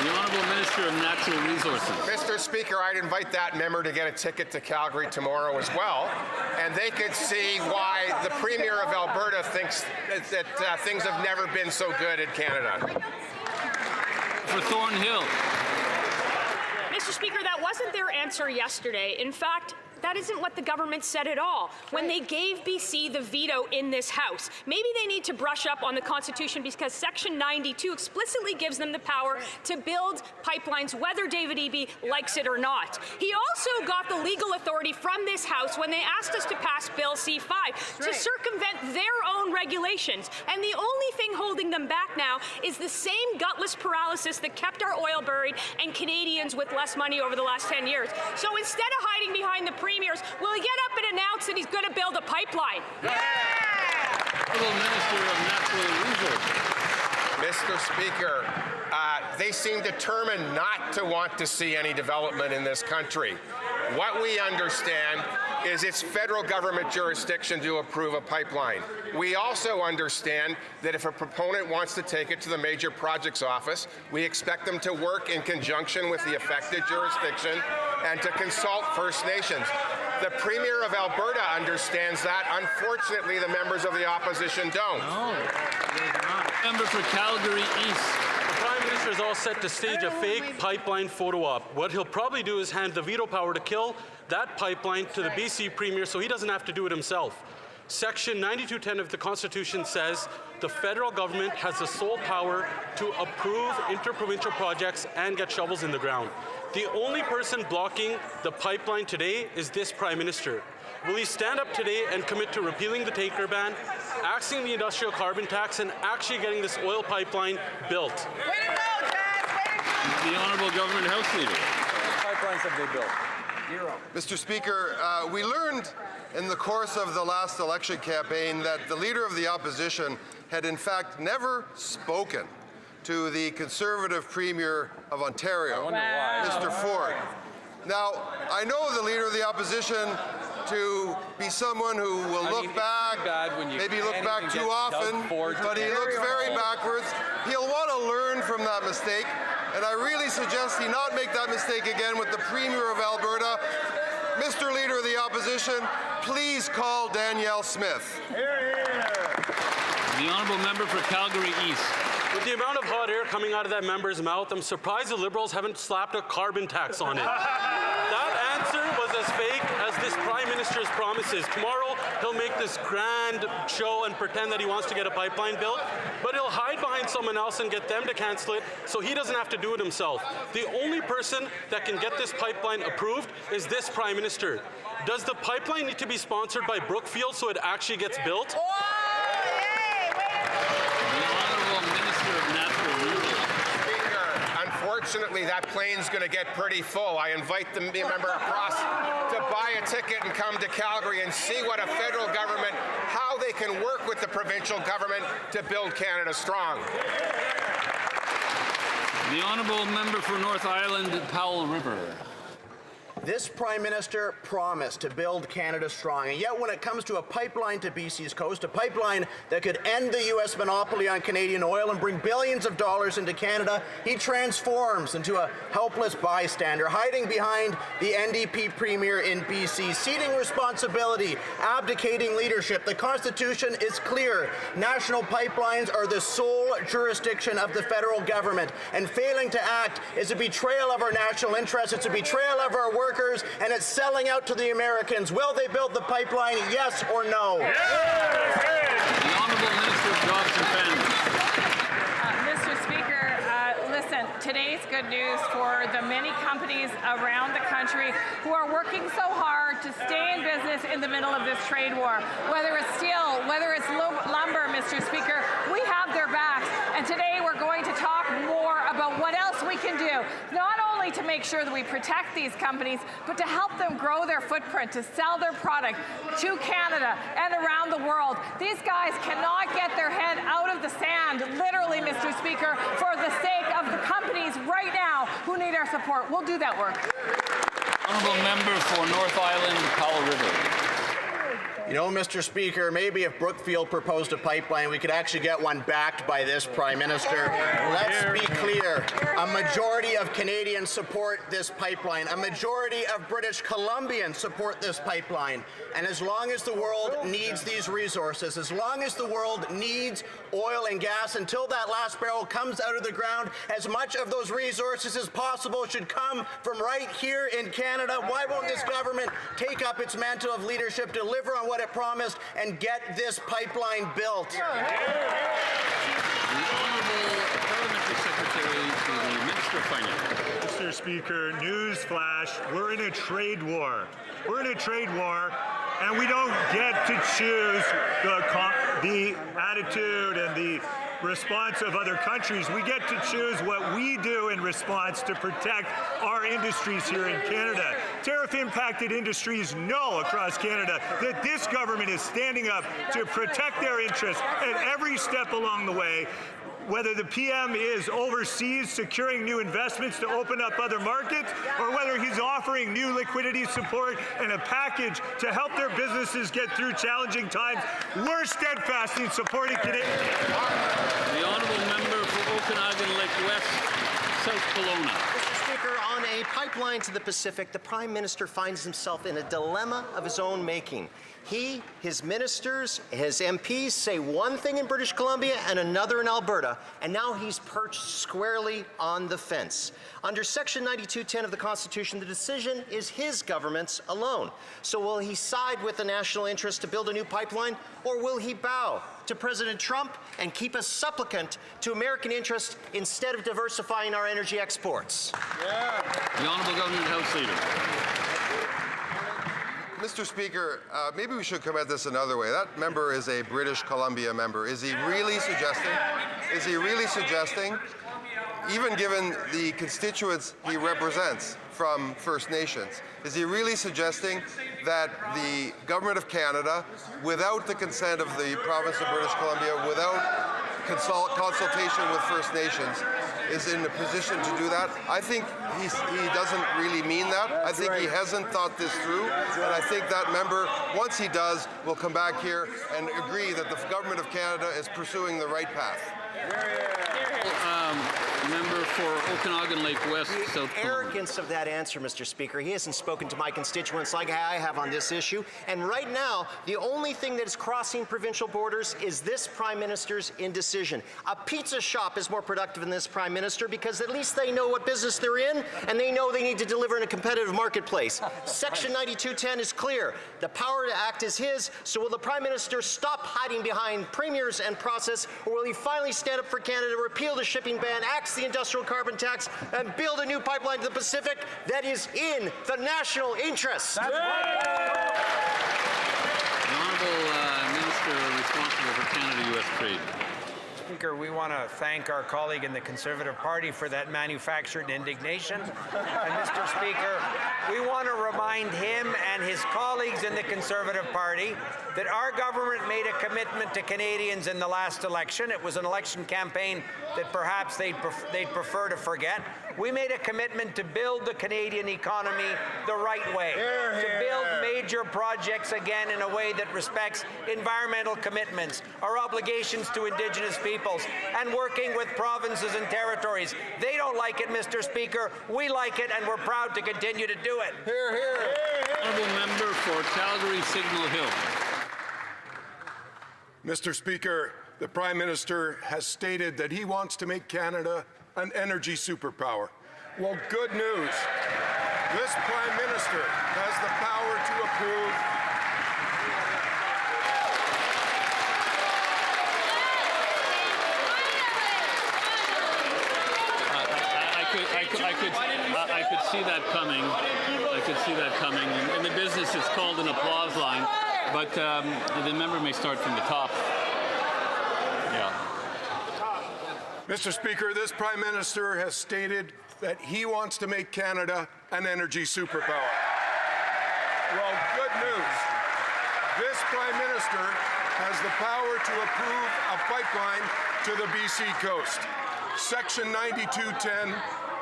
The Honourable Minister of Natural Resources. Mr. Speaker, I'd invite that member to get a ticket to Calgary tomorrow as well, and they could see why the Premier of Alberta thinks that things have never been so good in Canada. For Thornhill. Mr. Speaker, that wasn't their answer yesterday. In fact, that isn't what the government said at all when they gave BC the veto in this House. Maybe they need to brush up on the Constitution, because Section 92 explicitly gives them the power to build pipelines, whether David Eby likes it or not. He also got the legal authority from this House when they asked us to pass Bill C-5 to circumvent their own regulations. And the only thing holding them back now is the same gutless paralysis that kept our oil buried and Canadians with less money over the last 10 years. So instead of hiding behind the premiers, will he get up and announce that he's going to build a pipeline? Honourable Minister of Natural Resources. Mr. Speaker, they seem determined not to want to see any development in this country. What we understand is it's federal government jurisdiction to approve a pipeline. We also understand that if a proponent wants to take it to the Major Projects Office, we expect them to work in conjunction with the affected jurisdiction and to consult First Nations. The Premier of Alberta understands that. Unfortunately, the members of the opposition don't. Member for Calgary East. The Prime Minister is all set to stage a fake pipeline photo op. What he'll probably do is hand the veto power to kill that pipeline to the BC Premier so he doesn't have to do it himself. Section 9210 of the Constitution says the federal government has the sole power to approve interprovincial projects and get shovels in the ground. The only person blocking the pipeline today is this Prime Minister. Will he stand up today and commit to repealing the taker ban, axing the industrial carbon tax, and actually getting this oil pipeline built? The Honourable Government House Leader. Pipelines have they built? Zero. Mr. Speaker, we learned in the course of the last election campaign that the Leader of the Opposition had in fact never spoken to the Conservative Premier of Ontario, Mr. Ford. Now, I know the Leader of the Opposition to be someone who will look back, maybe look back too often, but he looks very backwards. He'll want to learn from that mistake, and I really suggest he not make that mistake again with the Premier of Alberta. Mr. Leader of the Opposition, please call Danielle Smith. The Honourable Member for Calgary East. With the amount of hot air coming out of that member's mouth, I'm surprised the Liberals haven't slapped a carbon tax on it. That answer was as fake as this Prime Minister's promises. Tomorrow, he'll make this grand show and pretend that he wants to get a pipeline built, but he'll hide behind someone else and get them to cancel it so he doesn't have to do it himself. The only person that can get this pipeline approved is this Prime Minister. Does the pipeline need to be sponsored by Brookfield so it actually gets built? Unfortunately, that plane's going to get pretty full. I invite the member across to buy a ticket and come to Calgary and see what a federal government, how they can work with the provincial government to build Canada strong. The Honourable Member for North Island, Powell River. This Prime Minister promised to build Canada strong, and yet when it comes to a pipeline to BC's coast, a pipeline that could end the U.S. monopoly on Canadian oil and bring billions of dollars into Canada, he transforms into a helpless bystander, hiding behind the NDP Premier in BC, ceding responsibility, abdicating leadership. The Constitution is clear. National pipelines are the sole jurisdiction of the federal government, and failing to act is a betrayal of our national interests. It's a betrayal of our workers, and it's selling out to the Americans. Will they build the pipeline, yes or no? Yes! The Honourable Minister of Jobs and Families. Mr. Speaker, listen, today's good news for the many companies around the country who are working so hard to stay in business in the middle of this trade war. Whether it's steel, whether it's lumber, Mr. Speaker, we have their backs. And today we're going to talk more about what else we can do, not only to make sure that we protect these companies, but to help them grow their footprint, to sell their product to Canada and around the world. These guys cannot get their head out of the sand, literally, Mr. Speaker, for the sake of the companies right now who need our support. We'll do that work. Honourable Member for North Island, Powell River. You know, Mr. Speaker, maybe if Brookfield proposed a pipeline, we could actually get one backed by this Prime Minister. Let's be clear. A majority of Canadians support this pipeline. A majority of British Columbians support this pipeline. And as long as the world needs these resources, as long as the world needs oil and gas, until that last barrel comes out of the ground, as much of those resources as possible should come from right here in Canada. Why won't this government take up its mantle of leadership, deliver on what it promised, and get this pipeline built? The Honourable Parliamentary Secretary to the Minister of Finance. Mr. Speaker, news flash, we're in a trade war. We're in a trade war, and we don't get to choose the attitude and the response of other countries. We get to choose what we do in response to protect our industries here in Canada. Tariff-impacted industries know across Canada that this government is standing up to protect their interests at every step along the way. Whether the PM is overseas securing new investments to open up other markets, or whether he's offering new liquidity support and a package to help their businesses get through challenging times, we're steadfast in supporting Canadians. The Honourable Member for Okanagan Lake West, South Kelowna. Mr. Speaker, on a pipeline to the Pacific, the Prime Minister finds himself in a dilemma of his own making. He, his ministers, his MPs say one thing in British Columbia and another in Alberta, and now he's perched squarely on the fence. Under Section 92(10) of the Constitution, the decision is his government's alone. So will he side with the national interest to build a new pipeline, or will he bow to President Trump and keep a supplicant to American interest instead of diversifying our energy exports? The Honourable Government House Leader. Mr. Speaker, maybe we should come at this another way. That member is a British Columbia member. Is he really suggesting, even given the constituents he represents from First Nations, is he really suggesting that the Government of Canada, without the consent of the province of British Columbia, without consultation with First Nations, is in a position to do that? I think he doesn't really mean that. I think he hasn't thought this through, and I think that member, once he does, will come back here and agree that the Government of Canada is pursuing the right path. Member for Okanagan Lake West, South. The arrogance of that answer, Mr. Speaker. He hasn't spoken to my constituents like I have on this issue. And right now, the only thing that is crossing provincial borders is this Prime Minister's indecision. A pizza shop is more productive than this Prime Minister because at least they know what business they're in and they know they need to deliver in a competitive marketplace. Section 92(10) is clear. The power to act is his. So will the Prime Minister stop hiding behind premiers and process, or will he finally stand up for Canada, repeal the shipping ban, axe the industrial carbon tax, and build a new pipeline to the Pacific that is in the national interest? The Honourable Minister responsible for Canada-US trade. Speaker, we want to thank our colleague in the Conservative Party for that manufactured indignation. And Mr. Speaker, we want to remind him and his colleagues in the Conservative Party that our government made a commitment to Canadians in the last election. It was an election campaign that perhaps they'd prefer to forget. We made a commitment to build the Canadian economy the right way, to build major projects again in a way that respects environmental commitments, our obligations to Indigenous peoples, and working with provinces and territories. They don't like it, Mr. Speaker. We like it, and we're proud to continue to do it. Hear, hear. Honourable Member for Calgary Signal Hill. Mr. Speaker, the Prime Minister has stated that he wants to make Canada an energy superpower. Well, good news. This Prime Minister has the power to approve I could see that coming. I could see that coming. In the business, it's called an applause line. But the member may start from the top. Yeah. Mr. Speaker, this Prime Minister has stated that he wants to make Canada an energy superpower. Well, good news. This Prime Minister has the power to approve a pipeline to the BC coast. Section 92(10)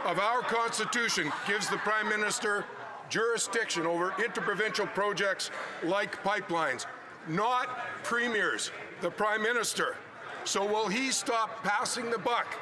of our Constitution gives the Prime Minister jurisdiction over interprovincial projects like pipelines, not premiers, the Prime Minister. So will he stop passing the buck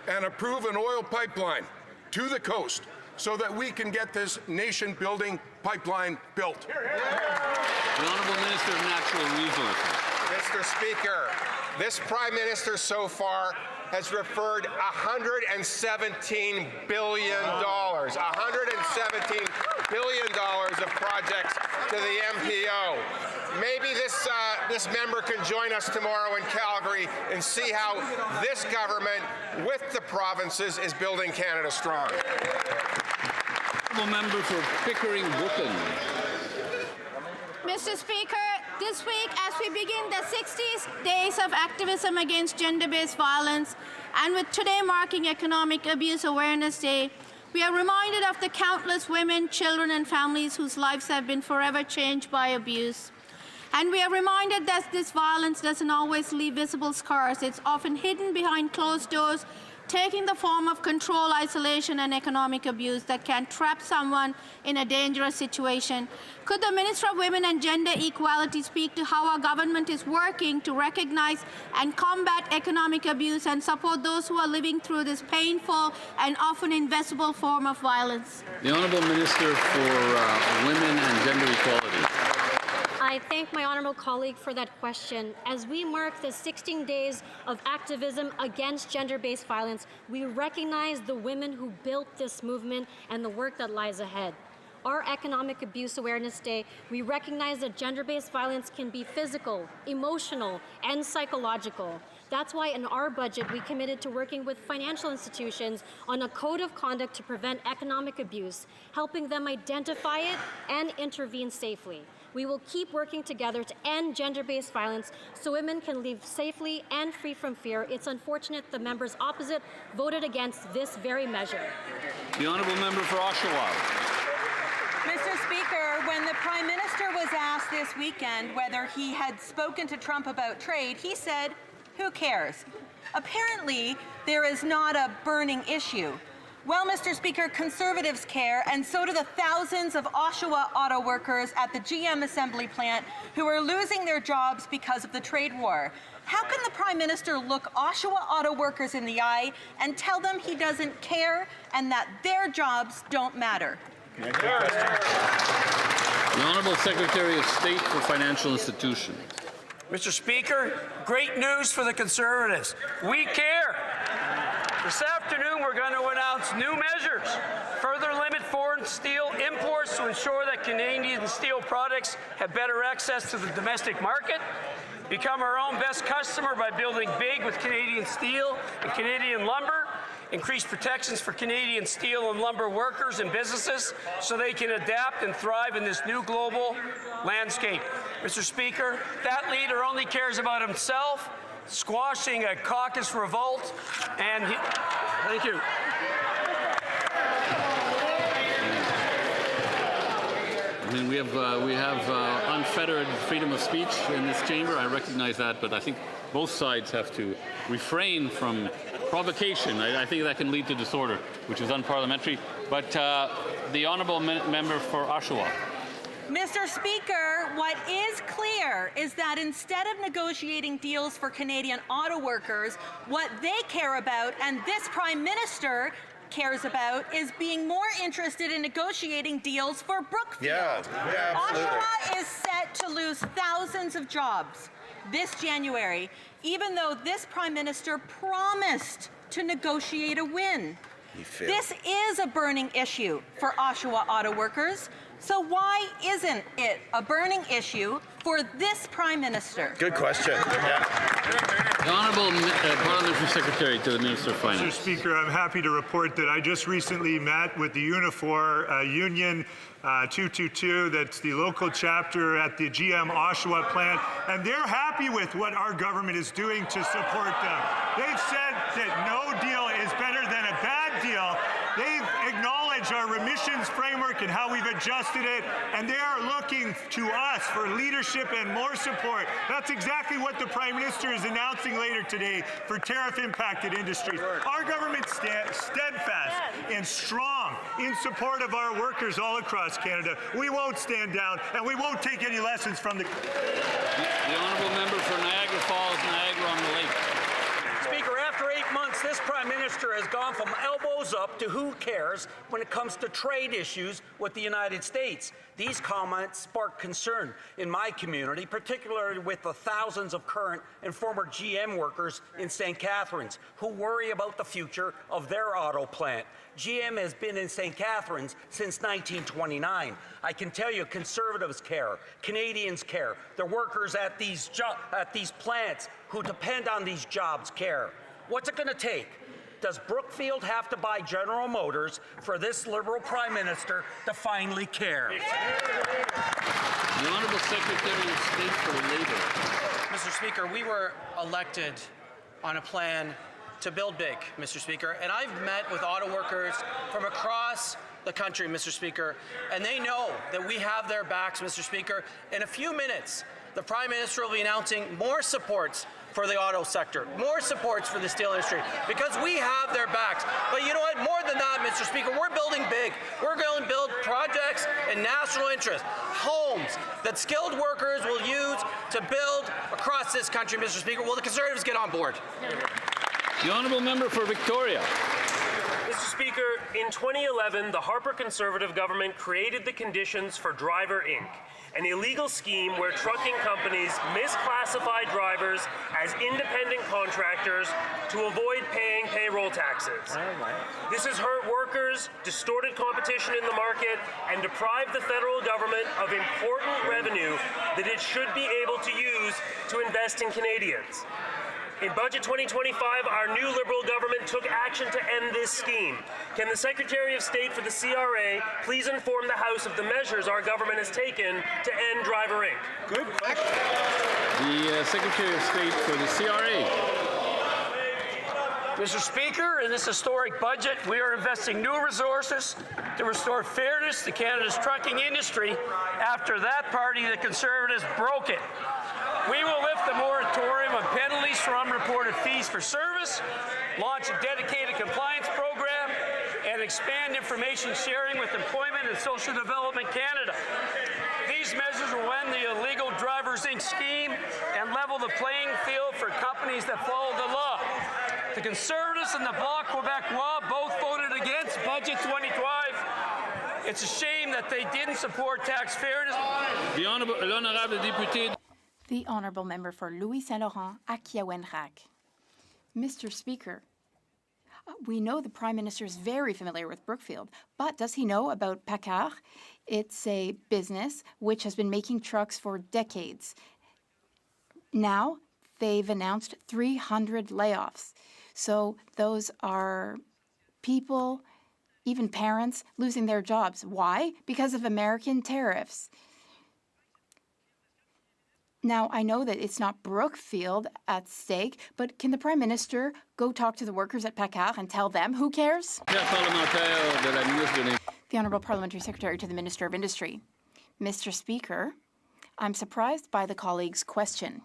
and approve an oil pipeline to the coast so that we can get this nation-building pipeline built? The Honourable Minister of Natural Resources. Mr. Speaker, this Prime Minister so far has referred $117 billion, $117 billion of projects to the MPO. Maybe this member can join us tomorrow in Calgary and see how this government, with the provinces, is building Canada strong. Honourable Member for Pickering-Brooklyn. Mr. Speaker, this week, as we begin the 60 days of activism against gender-based violence, and with today marking Economic Abuse Awareness Day, we are reminded of the countless women, children, and families whose lives have been forever changed by abuse. And we are reminded that this violence doesn't always leave visible scars. It's often hidden behind closed doors, taking the form of control, isolation, and economic abuse that can trap someone in a dangerous situation. Could the Minister of Women and Gender Equality speak to how our government is working to recognize and combat economic abuse and support those who are living through this painful and often invisible form of violence? The Honourable Minister for Women and Gender Equality. I thank my honourable colleague for that question. As we mark the 16 days of activism against gender-based violence, we recognize the women who built this movement and the work that lies ahead. Our Economic Abuse Awareness Day, we recognize that gender-based violence can be physical, emotional, and psychological. That's why in our budget, we committed to working with financial institutions on a code of conduct to prevent economic abuse, helping them identify it and intervene safely. We will keep working together to end gender-based violence so women can live safely and free from fear. It's unfortunate the members opposite voted against this very measure. The Honourable Member for Oshawa. Mr. Speaker, when the Prime Minister was asked this weekend whether he had spoken to Trump about trade, he said, "Who cares?" Apparently, there is not a burning issue. Well, Mr. Speaker, Conservatives care, and so do the thousands of Oshawa auto workers at the GM assembly plant who are losing their jobs because of the trade war. How can the Prime Minister look Oshawa auto workers in the eye and tell them he doesn't care and that their jobs don't matter? The Honourable Secretary of State for Financial Institutions. Mr. Speaker, great news for the Conservatives. We care. This afternoon, we're going to announce new measures. Further limit foreign steel imports to ensure that Canadian steel products have better access to the domestic market. Become our own best customer by building big with Canadian steel and Canadian lumber. Increase protections for Canadian steel and lumber workers and businesses so they can adapt and thrive in this new global landscape. Mr. Speaker, that leader only cares about himself, squashing a caucus revolt, and thank you. I mean, we have unfettered freedom of speech in this chamber. I recognize that, but I think both sides have to refrain from provocation. I think that can lead to disorder, which is unparliamentary. But the honourable member for Oshawa. Mr. Speaker, what is clear is that instead of negotiating deals for Canadian auto workers, what they care about, and this Prime Minister cares about, is being more interested in negotiating deals for Brookfield. Yeah, absolutely. Oshawa is set to lose thousands of jobs this January, even though this Prime Minister promised to negotiate a win. This is a burning issue for Oshawa auto workers. So why isn't it a burning issue for this Prime Minister? Good question. The Honourable Parliamentary Secretary to the Minister of Finance. Mr. Speaker, I'm happy to report that I just recently met with the Unifor Union 222, that's the local chapter at the GM Oshawa plant, and they're happy with what our government is doing to support them. They've said that no deal is better than a bad deal. They've acknowledged our remissions framework and how we've adjusted it, and they are looking to us for leadership and more support. That's exactly what the Prime Minister is announcing later today for tariff-impacted industries. Our government stands steadfast and strong in support of our workers all across Canada. We won't stand down, and we won't take any lessons from the Honourable Member for Niagara Falls, Niagara on the Lake. Speaker, after 8 months, this Prime Minister has gone from elbows up to who cares when it comes to trade issues with the United States. These comments spark concern in my community, particularly with the thousands of current and former GM workers in St. Catharines who worry about the future of their auto plant. GM has been in St. Catharines since 1929. I can tell you Conservatives care, Canadians care, the workers at these plants who depend on these jobs care. What's it going to take? Does Brookfield have to buy General Motors for this Liberal Prime Minister to finally care? The Honourable Secretary of State for Labour. Mr. Speaker, we were elected on a plan to build big, Mr. Speaker, and I've met with auto workers from across the country, Mr. Speaker, and they know that we have their backs, Mr. Speaker. In a few minutes, the Prime Minister will be announcing more supports for the auto sector, more supports for the steel industry, because we have their backs. But you know what? More than that, Mr. Speaker, we're building big. We're going to build projects in national interest, homes that skilled workers will use to build across this country, Mr. Speaker. Will the Conservatives get on board? The honourable member for Victoria. Mr. Speaker, in 2011, the Harper Conservative government created the conditions for Driver Inc., an illegal scheme where trucking companies misclassify drivers as independent contractors to avoid paying payroll taxes. This has hurt workers, distorted competition in the market, and deprived the federal government of important revenue that it should be able to use to invest in Canadians. In Budget 2025, our new Liberal government took action to end this scheme. Can the Secretary of State for the CRA please inform the House of the measures our government has taken to end Driver Inc.? Good question. The Secretary of State for the CRA. Mr. Speaker, in this historic budget, we are investing new resources to restore fairness to Canada's trucking industry after that party, the Conservatives, broke it. We will lift the moratorium on penalties for unreported fees for service, launch a dedicated compliance program, and expand information sharing with Employment and Social Development Canada. These measures will end the illegal Drivers Inc. scheme and level the playing field for companies that follow the law. The Conservatives and the Bloc Québécois both voted against Budget 2025. It's a shame that they didn't support tax fairness. L'honorable député. The Honourable Member for Louis Saint Laurent à Kiawenrak. Mr. Speaker, we know the Prime Minister is very familiar with Brookfield, but does he know about PACCAR? It's a business which has been making trucks for decades. Now they've announced 300 layoffs. So those are people, even parents, losing their jobs. Why? Because of American tariffs. Now, I know that it's not Brookfield at stake, but can the Prime Minister go talk to the workers at PACCAR and tell them who cares? The Honourable Parliamentary Secretary to the Minister of Industry. Mr. Speaker, I'm surprised by the colleague's question.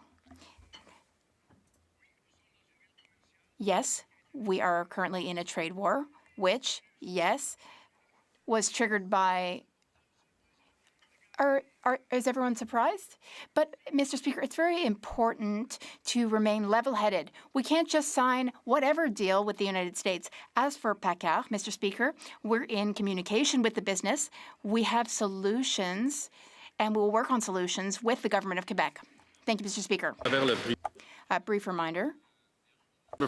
Yes, we are currently in a trade war, which, yes, was triggered by... Is everyone surprised? But, Mr. Speaker, it's very important to remain level-headed. We can't just sign whatever deal with the United States. As for PACCAR, Mr. Speaker, we're in communication with the business. We have solutions, and we'll work on solutions with the Government of Quebec. Thank you, Mr. Speaker. A brief reminder.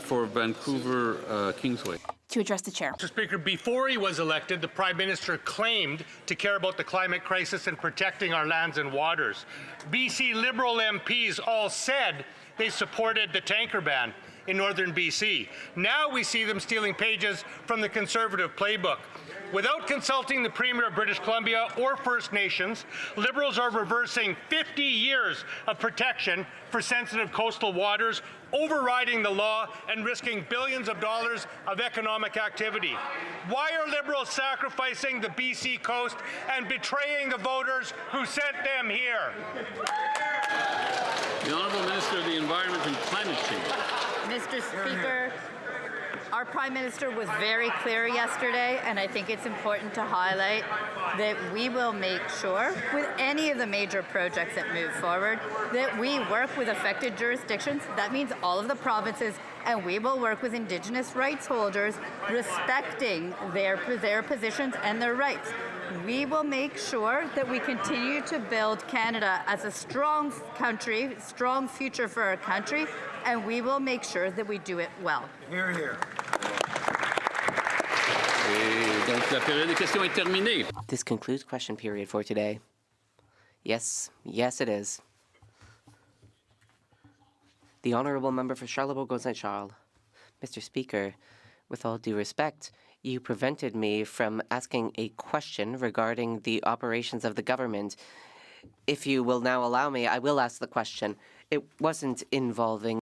For Vancouver Kingsway. To address the chair. Mr. Speaker, before he was elected, the Prime Minister claimed to care about the climate crisis and protecting our lands and waters. BC Liberal MPs all said they supported the tanker ban in northern BC. Now we see them stealing pages from the Conservative playbook. Without consulting the Premier of British Columbia or First Nations, Liberals are reversing 50 years of protection for sensitive coastal waters, overriding the law and risking billions of dollars of economic activity. Why are Liberals sacrificing the BC coast and betraying the voters who sent them here? The Honourable Minister of the Environment and Climate Change. Mr. Speaker, our Prime Minister was very clear yesterday, and I think it's important to highlight that we will make sure, with any of the major projects that move forward, that we work with affected jurisdictions. That means all of the provinces, and we will work with Indigenous rights holders, respecting their positions and their rights. We will make sure that we continue to build Canada as a strong country, strong future for our country, and we will make sure that we do it well. Hear, hear. This concludes question period for today. Yes, it is. The Honourable Member for Charlebourg-Gosselin-Charles. Mr. Speaker, with all due respect, you prevented me from asking a question regarding the operations of the government. If you will now allow me, I will ask the question. It wasn't involving